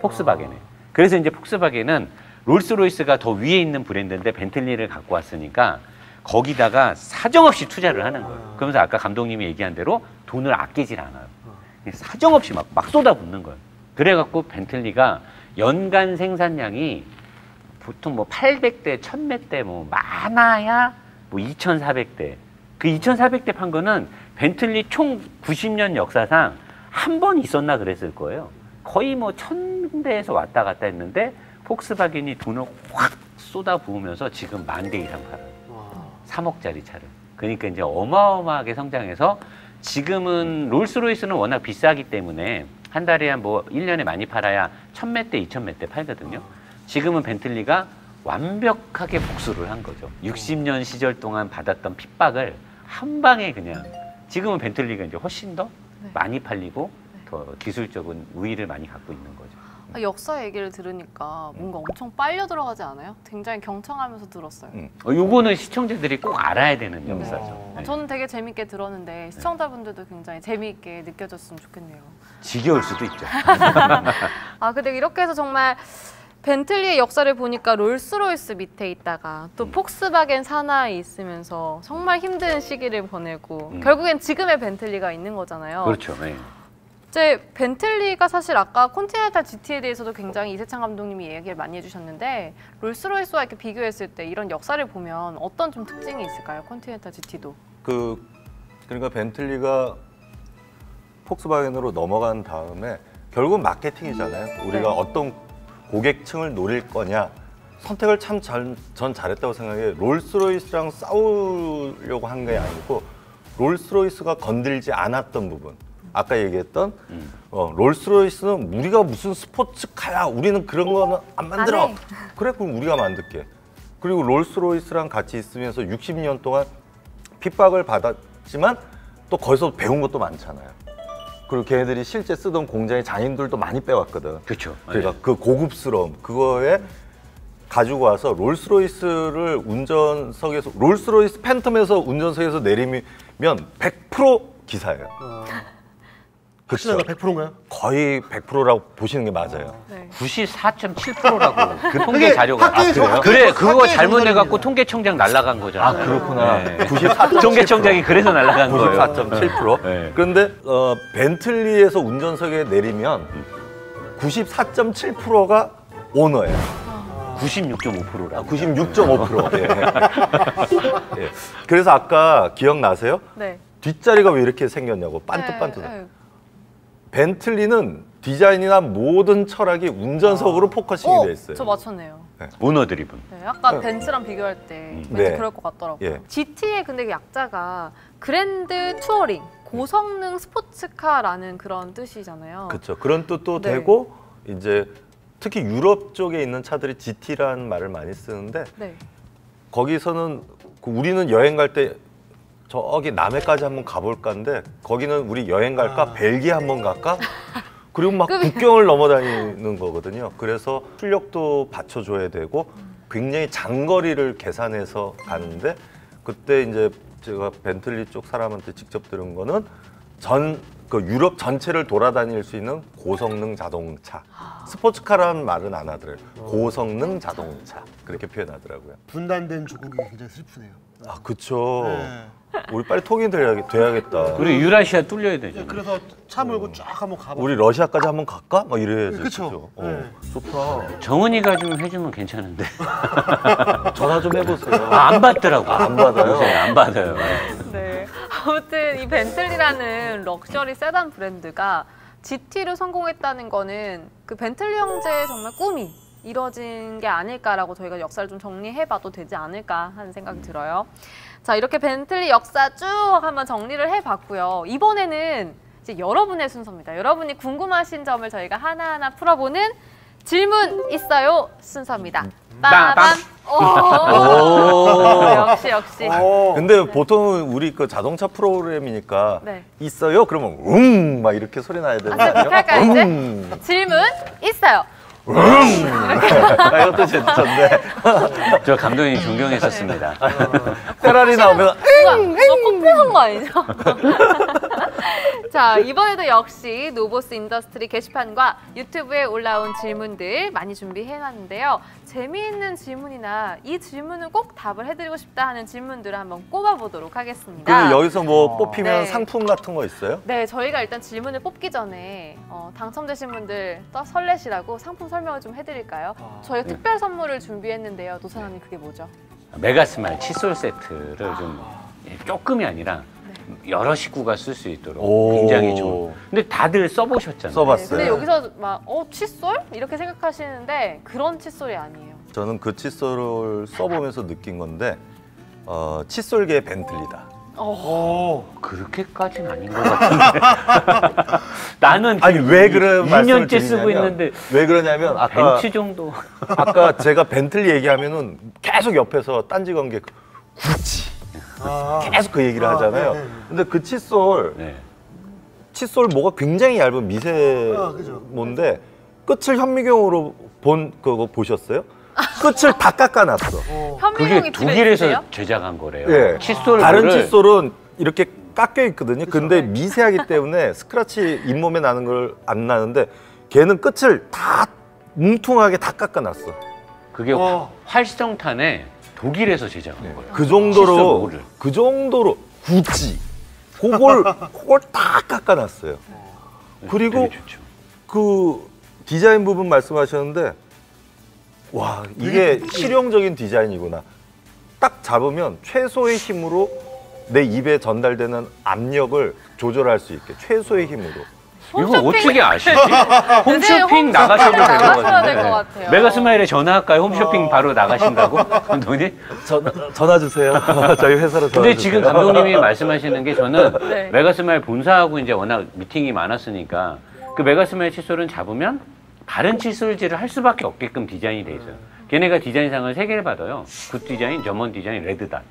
폭스바겐에. 그래서 이제 폭스바겐은 롤스로이스가 더 위에 있는 브랜드인데 벤틀리를 갖고 왔으니까 거기다가 사정없이 투자를 하는 거예요. 그러면서 아까 감독님이 얘기한 대로 돈을 아끼질 않아요. 사정없이 막 쏟아붓는 거예요. 그래갖고 벤틀리가 연간 생산량이 보통 뭐 800대, 1000몇 대, 뭐 많아야 뭐 2400대. 그 2400대 판 거는 벤틀리 총 90년 역사상 한 번 있었나 그랬을 거예요. 거의 뭐 1000대에서 왔다 갔다 했는데 폭스바겐이 돈을 확 쏟아 부으면서 지금 10,000대 이상 팔아요. 3억짜리 차를. 그러니까 이제 어마어마하게 성장해서 지금은 롤스로이스는 워낙 비싸기 때문에 한 달에 한 뭐 1년에 많이 팔아야 1000몇 대, 2000몇 대 팔거든요. 지금은 벤틀리가 완벽하게 복수를 한 거죠. 60년 시절 동안 받았던 핍박을 한 방에 그냥 지금은 벤틀리가 이제 훨씬 더 많이 팔리고 더 기술적인 우위를 많이 갖고 있는 거죠. 역사 얘기를 들으니까 뭔가 엄청 빨려 들어가지 않아요? 굉장히 경청하면서 들었어요. 요거는 시청자들이 꼭 알아야 되는 역사죠. 네. 저는 되게 재밌게 들었는데 시청자분들도 굉장히 재미있게 느껴졌으면 좋겠네요. 지겨울 수도 있죠. 근데 이렇게 해서 정말 벤틀리의 역사를 보니까 롤스로이스 밑에 있다가 또 폭스바겐 산하에 있으면서 정말 힘든 시기를 보내고 결국엔 지금의 벤틀리가 있는 거잖아요. 그렇죠. 네. 이제 벤틀리가 사실 아까 콘티넨탈 GT에 대해서도 굉장히 이세창 감독님이 얘기를 많이 해주셨는데 롤스로이스와 이렇게 비교했을 때 이런 역사를 보면 어떤 좀 특징이 있을까요? 콘티넨탈 GT도. 그러니까 벤틀리가 폭스바겐으로 넘어간 다음에 결국은 마케팅이잖아요. 우리가 어떤 고객층을 노릴 거냐 선택을 참 전 잘했다고 생각해요. 롤스로이스랑 싸우려고 한 게 아니고 롤스로이스가 건들지 않았던 부분. 아까 얘기했던 롤스로이스는 우리가 무슨 스포츠카야. 우리는 그런 거는 안 만들어. 해. 그래 그럼 우리가 만들게. 그리고 롤스로이스랑 같이 있으면서 60년 동안 핍박을 받았지만 또 거기서 배운 것도 많잖아요. 그리고 걔네들이 실제 쓰던 공장의 장인들도 많이 빼왔거든. 그렇죠. 그러니까 그 고급스러움 그거에 가지고 와서 롤스로이스를 운전석에서 롤스로이스 팬텀에서 운전석에서 내리면 100% 기사예요. 그렇죠. 100%인가요? 거의 100%라고 보시는 게 맞아요. 네. 94.7%라고 그 통계 자료가. 학계에서 그래 그거 학계에서 잘못해갖고 조사입니다. 통계청장 날라간 거잖아요. 그렇구나. 네. 94.7%. 통계청장이 그래서 날라간 거예요. 94.7%. 네. 그런데 벤틀리에서 운전석에 내리면 94.7%가 오너예요. 96.5%라고. 96.5%. 예. 예. 그래서 아까 기억나세요? 네. 뒷자리가 왜 이렇게 생겼냐고 반듯반듯. 네. 벤틀리는 디자인이나 모든 철학이 운전석으로 포커싱이 돼 있어요. 저 맞췄네요. 오너 드리븐. 네, 약간 벤츠랑 비교할 때 왠지 네. 그럴 것 같더라고요. 예. GT의 근데 그 약자가 그랜드 투어링, 고성능 스포츠카라는 그런 뜻이잖아요. 그렇죠. 그런 뜻도 네. 되고 이제 특히 유럽 쪽에 있는 차들이 GT라는 말을 많이 쓰는데 네. 거기서는 우리는 여행 갈 때 저기 남해까지 한번 가볼까인데 거기는 우리 여행 갈까 벨기에 한번 갈까 그리고 막 국경을 넘어다니는 거거든요. 그래서 출력도 받쳐줘야 되고 굉장히 장거리를 계산해서 가는데 그때 이제 제가 벤틀리 쪽 사람한테 직접 들은 거는 그 유럽 전체를 돌아다닐 수 있는 고성능 자동차. 스포츠카라는 말은 안 하더라고요. 고성능 자동차 그렇게 표현하더라고요. 분단된 조국이 굉장히 슬프네요. 아, 그쵸. 네. 우리 빨리 통일돼야겠다. 우리 유라시아 뚫려야 되죠. 그래서 차 몰고 쫙 한번 가봐. 우리 러시아까지 한번 갈까? 막 이래야지. 그쵸. 네. 좋다. 정은이가 좀 해주면 괜찮은데. 전화 좀 해보세요. 안 받더라고. 안 받아요? 요새 안 받아요. 네. 아무튼 이 벤틀리라는 럭셔리 세단 브랜드가 GT로 성공했다는 거는 그 벤틀리 형제의 정말 꿈이 이뤄진 게 아닐까라고 저희가 역사를 좀 정리해봐도 되지 않을까 하는 생각이 들어요. 자, 이렇게 벤틀리 역사 쭉 한번 정리를 해봤고요. 이번에는 이제 여러분의 순서입니다. 여러분이 궁금하신 점을 저희가 하나하나 풀어보는 질문 있어요 순서입니다. 빠밤. 역시. 근데 보통 우리 그 자동차 프로그램이니까 네. 있어요? 그러면 막 이렇게 소리 나야 되는 거 그렇게 아니에요? 할까요, 이제? 질문 있어요. 이것도 좋던데. 저 감독님 존경했었습니다. 페라리 나오면 이거 폭풍한 거 아니죠? 자, 이번에도 역시 노보스 인더스트리 게시판과 유튜브에 올라온 질문들 많이 준비해놨는데요. 재미있는 질문이나 이 질문은 꼭 답을 해드리고 싶다 하는 질문들을 한번 꼽아보도록 하겠습니다. 그 여기서 뭐 뽑히면 네. 상품 같은 거 있어요? 네, 저희가 일단 질문을 뽑기 전에 당첨되신 분들 또 설레시라고 상품 설명을 좀 해드릴까요? 저희가 특별 선물을 준비했는데요. 노사장님 그게 뭐죠? 메가스마일 칫솔 세트를 좀 조금이 아니라 여러 식구가 쓸 수 있도록 오. 굉장히 좋은. 근데 다들 써보셨잖아요. 써봤어요. 근데 여기서 막 칫솔? 이렇게 생각하시는데 그런 칫솔이 아니에요. 저는 그 칫솔을 써보면서 느낀 건데 칫솔계의 벤틀리다. 그렇게까지는 아닌 것 같은데. 나는 아니 왜 그런 말씀을 2년째 쓰고 드리냐면, 있는데 왜 그러냐면 아까 벤츠 정도. 아까 제가 벤틀리 얘기하면은 계속 옆에서 딴지 관계 구찌 계속 그 얘기를 하잖아요. 네. 근데 그 칫솔 네. 칫솔 모가 굉장히 얇은 그죠. 미세모인데 끝을 현미경으로 본 그거 보셨어요? 끝을 다 깎아놨어. 그게 현미경이 집에 독일에서 있으세요? 제작한 거래요. 예. 칫솔 다른 칫솔은 이렇게 깎여 있거든요. 근데 미세하기 때문에 스크래치 잇몸에 나는 걸 안 나는데 걔는 끝을 다 뭉퉁하게 다 깎아놨어. 그게 활성탄에 독일에서 제작한 거예요. 그 정도로 칫솔모를. 그 정도로 굳이 그걸 다 깎아놨어요. 그리고 되게 좋죠. 그 디자인 부분 말씀하셨는데 와 이게 실용적인 디자인이구나. 딱 잡으면 최소의 힘으로 내 입에 전달되는 압력을 조절할 수 있게 최소의 힘으로. 이거 어떻게 아시지? 요새 홈쇼핑 나가셔도 될 것 나가셔야 될 것 같은데. 같아요. 메가스마일에 전화할까요? 홈쇼핑 바로 나가신다고? 감독님? 전화 주세요. 저희 회사로 전화 근데 주세요. 지금 감독님이 말씀하시는 게 저는 네. 메가스마일 본사하고 이제 워낙 미팅이 많았으니까 그 메가스마일 칫솔은 잡으면 다른 칫솔질을 할 수밖에 없게끔 디자인이 돼 있어요. 걔네가 디자인상을 3개를 받아요. 굿 디자인, 점원 디자인, 레드닷.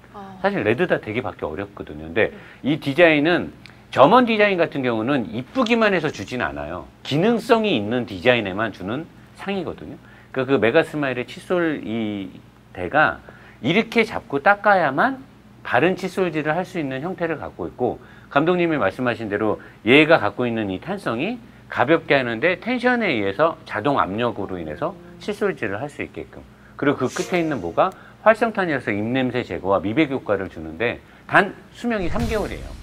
사실 레드닷 되게 받기 어렵거든요. 근데 이 디자인은 점원 디자인 같은 경우는 이쁘기만 해서 주진 않아요. 기능성이 있는 디자인에만 주는 상이거든요. 그러니까 그 메가스마일의 칫솔 이 대가 이렇게 잡고 닦아야만 바른 칫솔질을 할 수 있는 형태를 갖고 있고, 감독님이 말씀하신 대로 얘가 갖고 있는 이 탄성이 가볍게 하는데 텐션에 의해서 자동 압력으로 인해서 칫솔질을 할 수 있게끔. 그리고 그 끝에 있는 뭐가 활성탄이라서 입냄새 제거와 미백 효과를 주는데 단 수명이 3개월이에요.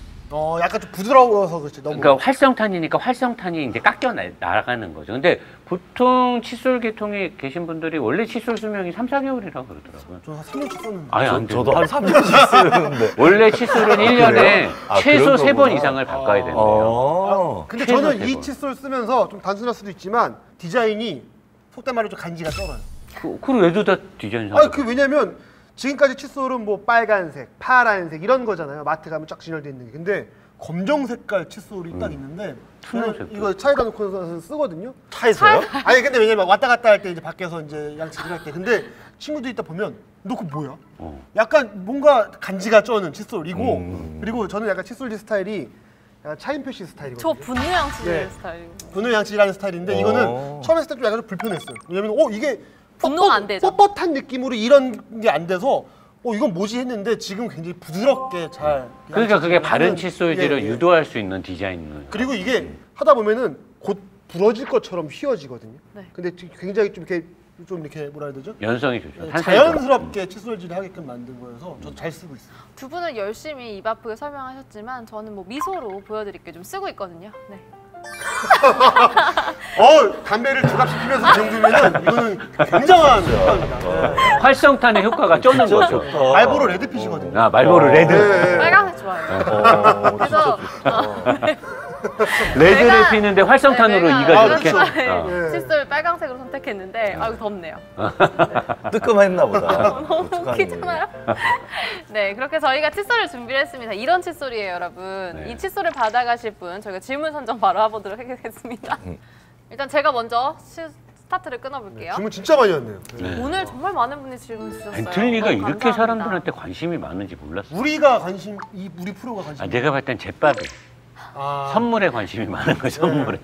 약간 좀 부드러워서 그렇지. 너무. 그러니까 활성탄이니까 활성탄이 이제 깎여 나가는 거죠. 근데 보통 칫솔 계통에 계신 분들이 원래 칫솔 수명이 3, 4개월이라고 그러더라고요. 저한 3년씩 썼는데. 아예 안 돼요. 저도 한 3년씩 쓰는데. 원래 칫솔은 1년에 아, 최소 그런 3번 거구나. 이상을 바꿔야 된대요. 근데 최소 저는 세 이 번. 칫솔 쓰면서 좀 단순할 수도 있지만 디자인이 속된 말로 좀 간지가 쩔어요. 그럼 레드닷 디자인상. 아니 왜냐면 지금까지 칫솔은 뭐 빨간색, 파란색 이런 거잖아요. 마트 가면 쫙 진열돼 있는 게. 근데 검정 색깔 칫솔이 딱 있는데 저는 투명색. 이거 차에다 놓고 쓰거든요. 차에서요? 아니 근데 왜냐면 왔다 갔다 할 때 이제 밖에서 이제 양치질 할 때 근데 친구들 있다 보면 너 그거 뭐야? 약간 뭔가 간지가 쩌는 칫솔이고 그리고 저는 약간 칫솔질 스타일이 약간 차인표시 스타일이거든요. 저 분노양치 네. 스타일이고. 분노양치라는 스타일인데 이거는 처음 했을 때 좀 약간 좀 불편했어요. 왜냐면 이게 분노가 안 되죠. 뻣뻣한 느낌으로 이런 게 안 돼서 이건 뭐지 했는데 지금 굉장히 부드럽게 잘 그러니까 그게 바른 하는- 칫솔질을 예, 예. 유도할 수 있는 디자인을. 그리고 이게 하다 보면은 곧 부러질 것처럼 휘어지거든요. 네. 근데 굉장히 좀 이렇게 뭐라 해야 되죠? 연성이 좋죠. 탄성이 자연스럽게 칫솔질을 하게끔 만든 거여서 저도 잘 쓰고 있어요. 두 분은 열심히 입 아프게 설명하셨지만 저는 뭐 미소로 보여드릴게 좀 쓰고 있거든요. 네. 담배를 두 갑씩 피면서 이 정도면은 이거는 굉장한 효과입니다. 네. 활성탄의 효과가 쩌는 진짜 거죠. 좋다. 말보로 레드핏이거든요. 아, 말보로 레드. 네. 빨간색 좋아해요. 진짜 그래서 레드를 내가- 피는데 활성탄으로 내가 이가 저렇게. 그렇죠. 어. 네. 칫솔 빨강색으로 선택했는데 아이고 덥네요. 뜨끔했나 보다. 너무 웃기잖아요. 네, 그렇게 저희가 칫솔을 준비를 했습니다. 이런 칫솔이에요, 여러분. 네. 이 칫솔을 받아가실 분 저희가 질문 선정 바로 해보도록 하겠습니다. 일단 제가 먼저 스타트를 끊어볼게요. 질문 진짜 많이 왔네요. 네. 오늘 정말 많은 분이 질문 주셨어요. 벤틀리가 너무 이렇게 감사합니다. 사람들한테 관심이 많은지 몰랐어. 우리 프로가 관심. 아, 내가 봤을 땐 제밥에 선물에 관심이 많은 거 선물에.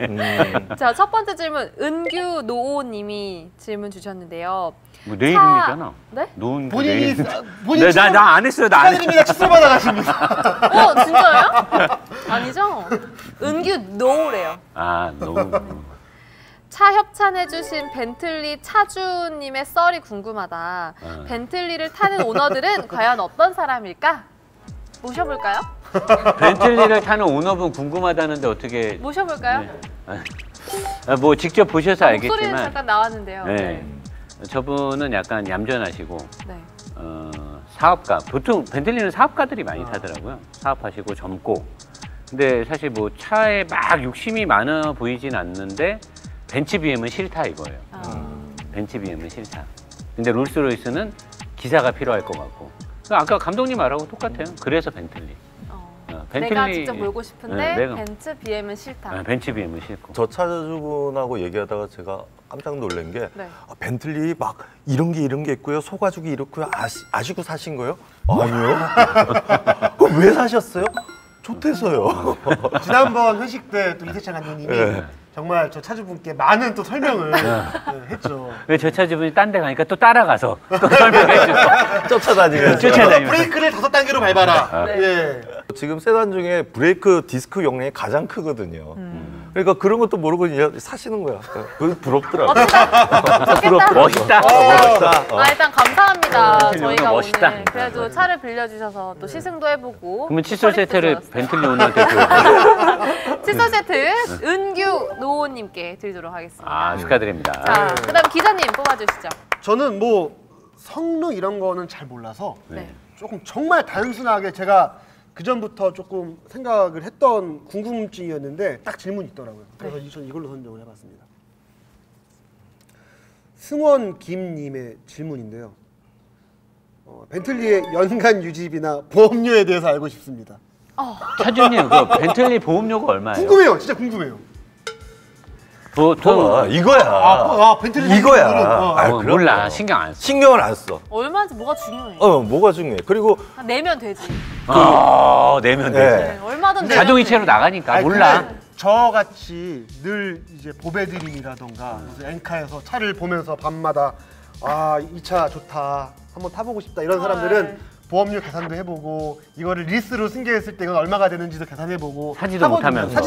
자, 첫 번째 질문 은규 노오님이 질문 주셨는데요. 뭐 내 이름이잖아. 네? 노은 본인이 네, 나 안 했어요. 나 안 했어요. 축하드립니다. 칫솔 받아가십니다. 진짜요? 아니죠? 은규 노오래요. 아, 노은. 차 협찬해주신 벤틀리 차주님의 썰이 궁금하다. 벤틀리를 타는 오너들은 과연 어떤 사람일까? 모셔볼까요? 벤틀리를 타는 오너분 궁금하다는데 어떻게? 모셔볼까요? 네. 뭐 직접 보셔서 목소리는 알겠지만. 잠깐 나왔는데요. 네. 저분은 약간 얌전하시고 네. 사업가. 보통 벤틀리는 사업가들이 많이 타더라고요. 사업하시고 젊고. 근데 사실 뭐 차에 막 욕심이 많아 보이진 않는데 벤츠 BM은 싫다 이거예요. 벤츠 BM은 싫다. 근데 롤스로이스는 기사가 필요할 것 같고. 아까 감독님 말하고 똑같아요. 그래서 벤틀리. 내가 직접 몰고 싶은데 네, 내가- 벤츠 BM은 싫다. 벤츠 BM은 싫고. 저 차주분하고 얘기하다가 제가 깜짝 놀란 게 네. 벤틀리 막 이런 게 있고요. 소가죽이 이렇고요. 아시고 사신 거요? 아니요. 그럼 왜 사셨어요? 좋대서요. 지난번 회식 때 또 이세찬 감독님이 네. 정말 저 차주분께 많은 또 설명을 했죠. 왜 저 차주분이 딴 데 가니까 또 따라가서 또 설명해 주고. 쫓아다니면서. 쫓아다니면서. 브레이크를 5단계로 밟아라. 네. 예. 지금 세단 중에 브레이크 디스크 용량이 가장 크거든요. 그러니까 그런 것도 모르고 그냥 사시는 거야. 그게 부럽더라고요. 좋겠다. 멋있다. 아, 일단 감사합니다. 벤틀리 저희가 오너 멋있다. 오늘 그래도 차를 빌려주셔서 또 시승도 해보고 그러면 칫솔 세트를 서비스 벤틀리 오너한테 줘요. 칫솔 세트 은규 노호님께 드리도록 하겠습니다. 아, 축하드립니다. 자, 그다음 기자님 뽑아주시죠. 저는 뭐 성능 이런 거는 잘 몰라서 네. 조금 정말 단순하게 제가 그 전부터 조금 생각을 했던 궁금증이었는데 딱 질문이 있더라고요. 그래서 저는 이걸로 선정을 해봤습니다. 승원 김님의 질문인데요. 벤틀리의 연간 유지비나 보험료에 대해서 알고 싶습니다. 차주님, 그 벤틀리 보험료가 얼마예요? 궁금해요, 진짜 궁금해요. 보통 이거야. 벤틀리 이거야. 분들은, 그럼. 몰라, 신경 안 써. 신경을 안 써. 얼마인지 뭐가 중요해. 뭐가 중요해. 그리고 내면 되지. 내면 네. 돼. 네, 얼마든 내면 자동이체로 돼. 나가니까 아니, 몰라. 근데 저같이 늘 이제 보배드림이라던가 무슨 엔카에서 차를 보면서 밤마다 이 차 좋다, 한번 타보고 싶다 이런 사람들은 보험료 계산도 해보고 이거를 리스로 승계했을 때 이건 얼마가 되는지도 계산해보고 사지도 못하면서.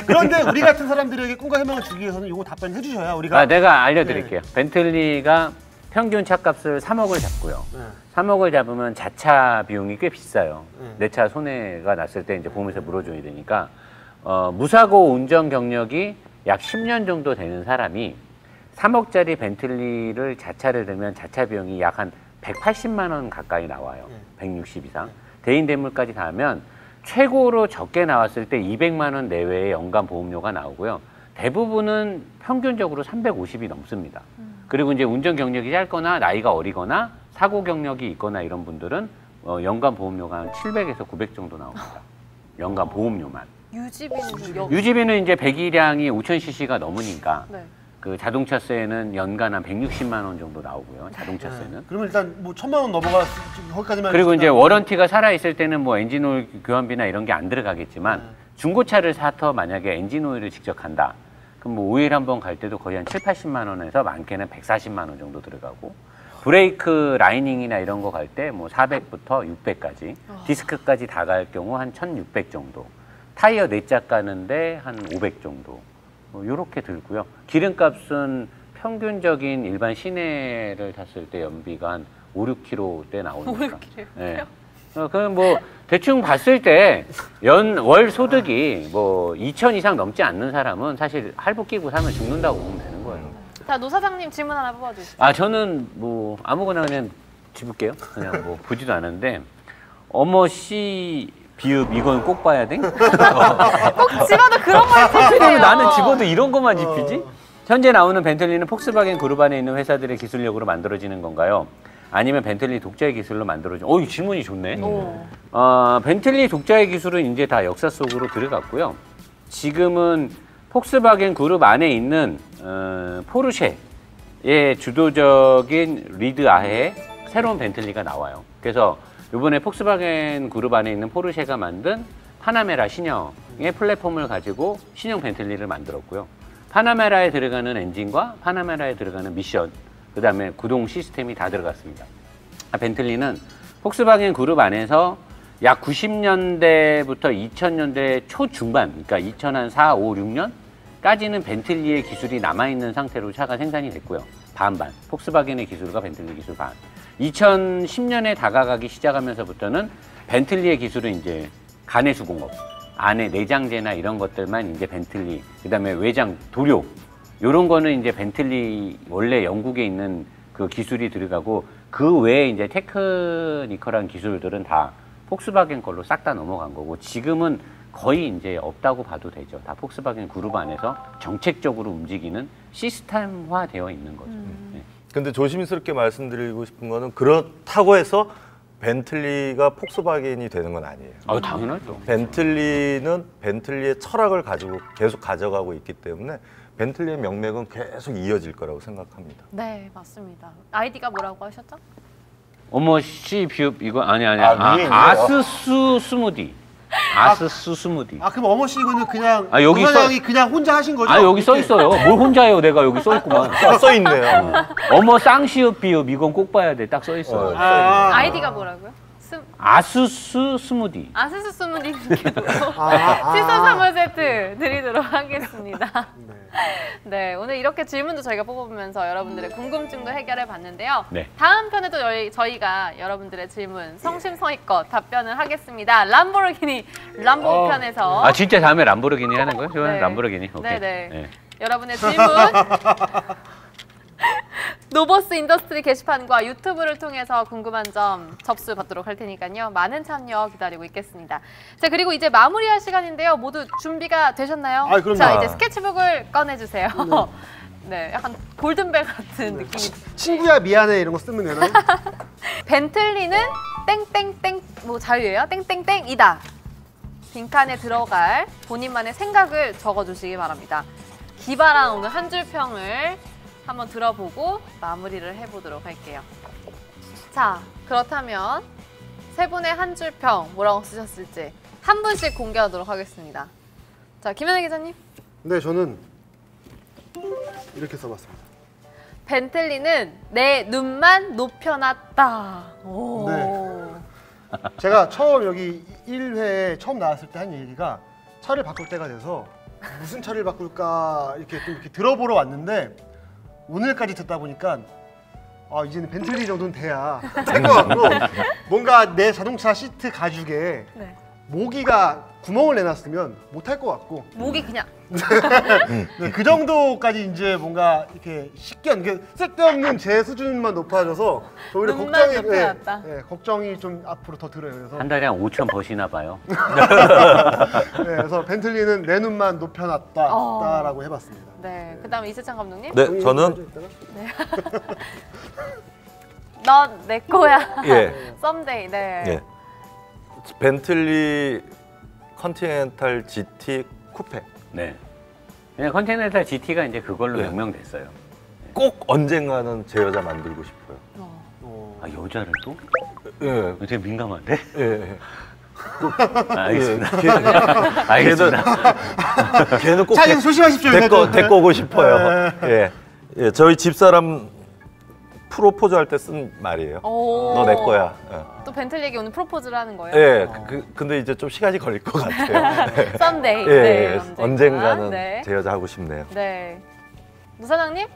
그런데 우리 같은 사람들에게 꿈과 희망을 주기 위해서는 이거 답변해 주셔야 우리가 내가 알려드릴게요. 벤틀리가 평균 차값을 3억을 잡고요. 3억을 잡으면 자차 비용이 꽤 비싸요. 내 차 손해가 났을 때 이제 보험에서 물어줘야 되니까 무사고 운전 경력이 약 10년 정도 되는 사람이 3억짜리 벤틀리를 자차를 들면 자차 비용이 약 한 180만 원 가까이 나와요. 160 이상. 대인 대물까지 다 하면 최고로 적게 나왔을 때 200만 원 내외의 연간 보험료가 나오고요. 대부분은 평균적으로 350이 넘습니다. 그리고 이제 운전 경력이 짧거나 나이가 어리거나 사고 경력이 있거나 이런 분들은 연간 보험료가 한 700에서 900 정도 나옵니다. 연간 보험료만. 유지비는 이제 배기량이 5000cc가 넘으니까 네. 그 자동차세는 연간 한 160만 원 정도 나오고요. 자동차세는. 그러면 일단 뭐 1000만 원 넘어가 거기까지만. 그리고 이제 워런티가 살아 있을 때는 뭐 엔진오일 교환비나 이런 게 안 들어가겠지만 중고차를 사서 만약에 엔진오일을 직접 간다. 그럼 뭐 오일 한번 갈 때도 거의 한 7, 80만 원에서 많게는 140만 원 정도 들어가고 브레이크 라이닝이나 이런 거 갈 때 뭐 400부터 600까지 디스크까지 다 갈 경우 한 1600 정도. 타이어 4짝 가는데 한 500 정도. 요렇게 들고요. 기름값은 평균적인 일반 시내를 탔을 때 연비가 한 5, 6km대 나오니까. 5km? 네. 그럼 뭐 대충 봤을 때 월 소득이 뭐 2천 이상 넘지 않는 사람은 사실 할부 끼고 사면 죽는다고 보면 되는 거예요. 자, 노 사장님 질문 하나 뽑아주시죠. 저는 뭐 아무거나 그냥 집을게요. 그냥 뭐 보지도 않았는데 씨 비읍 이건 꼭 봐야 돼? 꼭 집어도 그런 말 그러면 나는 집어도 이런 것만 입히지? 현재 나오는 벤틀리는 폭스바겐 그룹 안에 있는 회사들의 기술력으로 만들어지는 건가요? 아니면 벤틀리 독자의 기술로 만들어진? 이 질문이 좋네. 벤틀리 독자의 기술은 이제 다 역사 속으로 들어갔고요. 지금은 폭스바겐 그룹 안에 있는 포르쉐의 주도적인 리드 아해에 새로운 벤틀리가 나와요. 그래서 이번에 폭스바겐 그룹 안에 있는 포르쉐가 만든 파나메라 신형의 플랫폼을 가지고 신형 벤틀리를 만들었고요. 파나메라에 들어가는 엔진과 파나메라에 들어가는 미션, 그 다음에 구동 시스템이 다 들어갔습니다. 벤틀리는 폭스바겐 그룹 안에서 약 90년대부터 2000년대 초중반, 그러니까 2004, 5, 6년까지는 벤틀리의 기술이 남아있는 상태로 차가 생산이 됐고요. 반반. 폭스바겐의 기술과 벤틀리 기술 반. 2010년에 다가가기 시작하면서부터는 벤틀리의 기술은 이제 가내수공업, 안에 내장재나 이런 것들만 이제 벤틀리, 그 다음에 외장, 도료, 요런 거는 이제 벤틀리 원래 영국에 있는 그 기술이 들어가고 그 외에 이제 테크니컬한 기술들은 다 폭스바겐 걸로 싹 다 넘어간 거고 지금은 거의 이제 없다고 봐도 되죠. 다 폭스바겐 그룹 안에서 정책적으로 움직이는 시스템화 되어 있는 거죠. 네. 근데 조심스럽게 말씀드리고 싶은 거는 그렇다고 해서 벤틀리가 폭스바겐이 되는 건 아니에요. 당연하죠. 벤틀리는 벤틀리의 철학을 가지고 계속 가져가고 있기 때문에 벤틀리의 명맥은 계속 이어질 거라고 생각합니다. 네, 맞습니다. 아이디가 뭐라고 하셨죠? 씨 비읍 이거 아니야. 아스수 스무디. 그럼 씨 이거는 그냥 여기 사장이 그냥 혼자 하신 거죠? 여기 써 있어요. 뭘 혼자예요? 내가 여기 써 있구만. 써 있네요. 쌍시읍 비읍 이건 꼭 봐야 돼. 딱 써 있어요. 아이디가 뭐라고요? 아수스 스무디. 아수스 스무디님께도 칫솔 선물 세트 드리도록 하겠습니다. 네, 오늘 이렇게 질문도 저희가 뽑아보면서 여러분들의 궁금증도 해결해 봤는데요. 네. 다음 편에도 저희가 여러분들의 질문 성심성의껏 답변을 하겠습니다. 람보르기니 람보 편에서. 진짜 다음에 람보르기니 하는 거예요? 네. 람보르기니. 오케이. 네네. 네. 여러분의 질문 노버스 인더스트리 게시판과 유튜브를 통해서 궁금한 점 접수 받도록 할 테니까요. 많은 참여 기다리고 있겠습니다. 자, 그리고 이제 마무리할 시간인데요. 모두 준비가 되셨나요? 아, 그럼요. 자, 이제 스케치북을 꺼내주세요. 네, 약간 골든벨 같은 느낌이. 친구야 미안해 이런 거 쓰면 되나요? 벤틀리는 땡땡땡 뭐 자유예요? 땡땡땡이다. 빈칸에 들어갈 본인만의 생각을 적어주시기 바랍니다. 기발한 오늘 한 줄 평을 한번 들어보고 마무리를 해보도록 할게요. 자, 그렇다면 세 분의 한 줄 평 뭐라고 쓰셨을지 한 분씩 공개하도록 하겠습니다. 자, 김현애 기자님. 네, 저는 이렇게 써봤습니다. 벤틀리는 내 눈만 높여놨다. 오. 네. 제가 처음 여기 1회에 처음 나왔을 때 한 얘기가 차를 바꿀 때가 돼서 무슨 차를 바꿀까 이렇게 좀 이렇게 들어보러 왔는데 오늘까지 듣다 보니까 이제는 벤틀리 정도는 돼야 될 것 같고 뭔가 내 자동차 시트 가죽에 네. 모기가 구멍을 내놨으면 못할 것 같고 목이 그냥 네, 그 정도까지 이제 뭔가 이렇게 쉽게 쓸데없는 제 수준만 높아져서 오히려 눈만 걱정이 높여놨다. 걱정이 좀 앞으로 더 들어요. 그래서 한 달에 한 5천 버시나 봐요. 그래서 벤틀리는 내 눈만 높여놨다라고 해봤습니다. 네. 그다음에 이세찬 감독님. 네, 저는 넌 내 거야. 예, 썸데이. 네. 예. 벤틀리 컨티넨탈 GT 쿠페. 네. 그냥 컨티넨탈 GT가 이제 그걸로 네. 명명됐어요. 꼭 언젠가는 제 여자 만들고 싶어요. 아, 여자를 또? 예, 되게 민감한데? 예. 아, 알겠습니다. 예, 알겠습니다. 걔는 꼭 자, 이제 조심하십시오. 데리고 오고 싶어요. 예, 예. 저희 집사람 프로포즈 할 때 쓴 말이에요. 오. 너 내 거야. 또 벤틀리에게 오늘 프로포즈를 하는 거예요? 예, 근데 이제 좀 시간이 걸릴 것 같아요. 썸데이. 예, 네, 예, 언젠가는 네. 제 여자 하고 싶네요. 네. 노 사장님?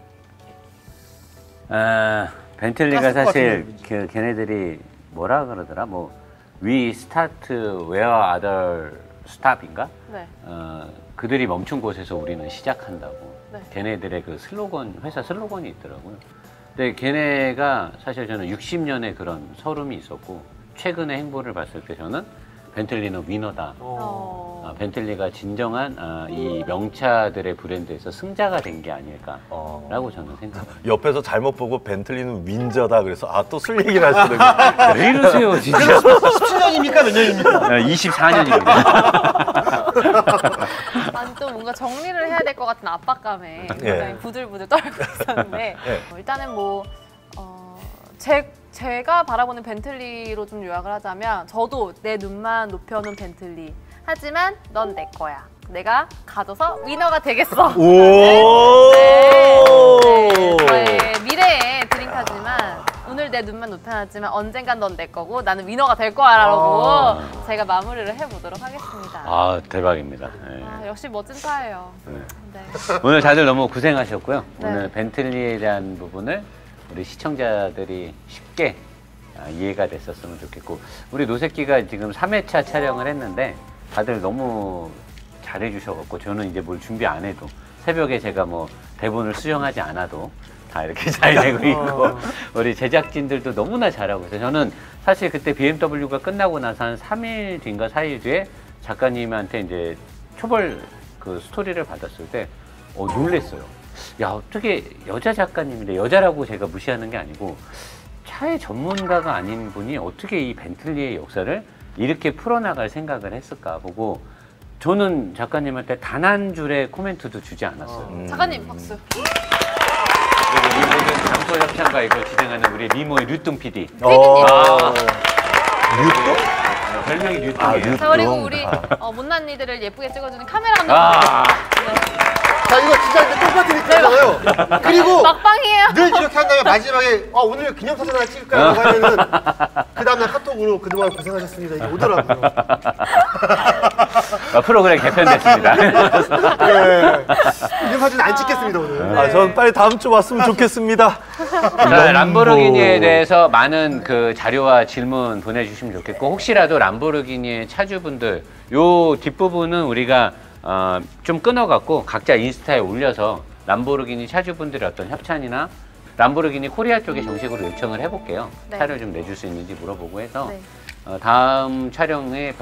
벤틀리가 가스 사실 같은 걔네들이 뭐라 그러더라? 뭐 We start where other stop인가? 네. 그들이 멈춘 곳에서 우리는 시작한다고. 네. 걔네들의 그 슬로건, 회사 슬로건이 있더라고요. 근데 걔네가 사실 저는 60년의 그런 서름이 있었고 최근의 행보를 봤을 때 저는 벤틀리는 위너다. 벤틀리가 진정한 이 명차들의 브랜드에서 승자가 된 게 아닐까라고 저는 생각합니다. 옆에서 잘못 보고 벤틀리는 윈저다 그래서 또 술 얘기를 하시는 왜 이러세요, 진짜? 17년입니까? 몇 년입니까? 24년입니다. 아니 또 뭔가 정리를 해야 될 것 같은 압박감에 예. 굉장히 부들부들 떨고 있었는데 예. 일단은 뭐 제가 바라보는 벤틀리로 좀 요약을 하자면 저도 내 눈만 높여놓은 벤틀리 하지만 넌 내 거야. 내가 가져서 위너가 되겠어. 오! 네, 저의 미래의 드림카지만 오늘 내 눈만 높여놨지만 언젠간 넌 내 거고 나는 위너가 될 거야라고 제가 마무리를 해보도록 하겠습니다. 아, 대박입니다. 네. 역시 멋진 차예요. 네. 네. 오늘 다들 너무 고생하셨고요. 네. 오늘 벤틀리에 대한 부분을 우리 시청자들이 쉽게 이해가 됐었으면 좋겠고 우리 노새끼가 지금 3회차 촬영을 했는데 다들 너무 잘해주셔갖고 저는 이제 뭘 준비 안 해도 새벽에 제가 뭐 대본을 수정하지 않아도 다 이렇게 잘 되고 있고 우리 제작진들도 너무나 잘하고 있어요. 저는 사실 그때 BMW가 끝나고 나서 한 3일 뒤인가 4일 뒤에 작가님한테 이제 초벌 그 스토리를 받았을 때 놀랬어요. 야, 어떻게 여자 작가님인데 여자라고 제가 무시하는 게 아니고 차의 전문가가 아닌 분이 어떻게 이 벤틀리의 역사를 이렇게 풀어나갈 생각을 했을까 보고 저는 작가님한테 단 한 줄의 코멘트도 주지 않았어요. 작가님 박수. 그리고 이 모든 장소 협찬과 이걸 진행하는 우리 미모의 류뚱 PD. 별명이 류뚱이에요. 자 그리고 우리 못난 이들을 예쁘게 찍어주는 카메라 감독님. 자, 이거 진짜 똑같은 느낌이잖아요. 그리고 막방이에요. 늘 이렇게 한 다음에 마지막에 오늘 기념사진 하나 찍을까요? 라고 하면은 그 다음날 카톡으로 그동안 고생하셨습니다. 이게 오더라고요. 프로그램 개편됐습니다. 네. 기념사진 안 찍겠습니다, 오늘. 전 빨리 다음 주 왔으면 좋겠습니다. 자, 람보르기니에 대해서 많은 그 자료와 질문 보내주시면 좋겠고 혹시라도 람보르기니의 차주분들 요 뒷부분은 우리가 좀 끊어갖고 각자 인스타에 올려서 람보르기니 차주분들의 어떤 협찬이나 람보르기니 코리아 쪽에 정식으로 요청을 해볼게요. 네. 차를 좀 내줄 수 있는지 물어보고 해서 네. 다음 촬영에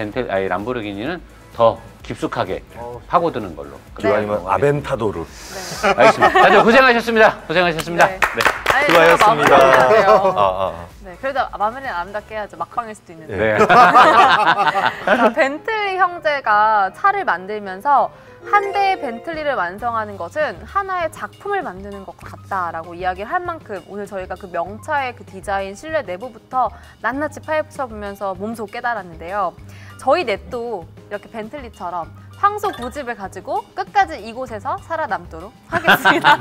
람보르기니는 더 깊숙하게 파고드는 걸로. 그리고 아니면 아벤타도르. 네. 알겠습니다. 다들 고생하셨습니다. 고생하셨습니다. 네. 네. 아니, 수고하셨습니다. 마무리해야 돼요. 네. 네, 그래도 마무리는 아름답게 해야죠. 막방일 수도 있는데. 네. 자, 벤틀리 형제가 차를 만들면서 한 대의 벤틀리를 완성하는 것은 하나의 작품을 만드는 것과 같다라고 이야기를 할 만큼 오늘 저희가 그 명차의 그 디자인, 실내 내부부터 낱낱이 파헤쳐보면서 몸소 깨달았는데요. 저희 넷도 이렇게 벤틀리처럼 황소 고집을 가지고 끝까지 이곳에서 살아남도록 하겠습니다.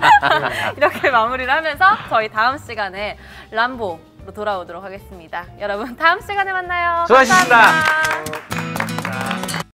이렇게 마무리를 하면서 저희 다음 시간에 람보로 돌아오도록 하겠습니다. 여러분 다음 시간에 만나요. 수고하셨습니다. 감사합니다.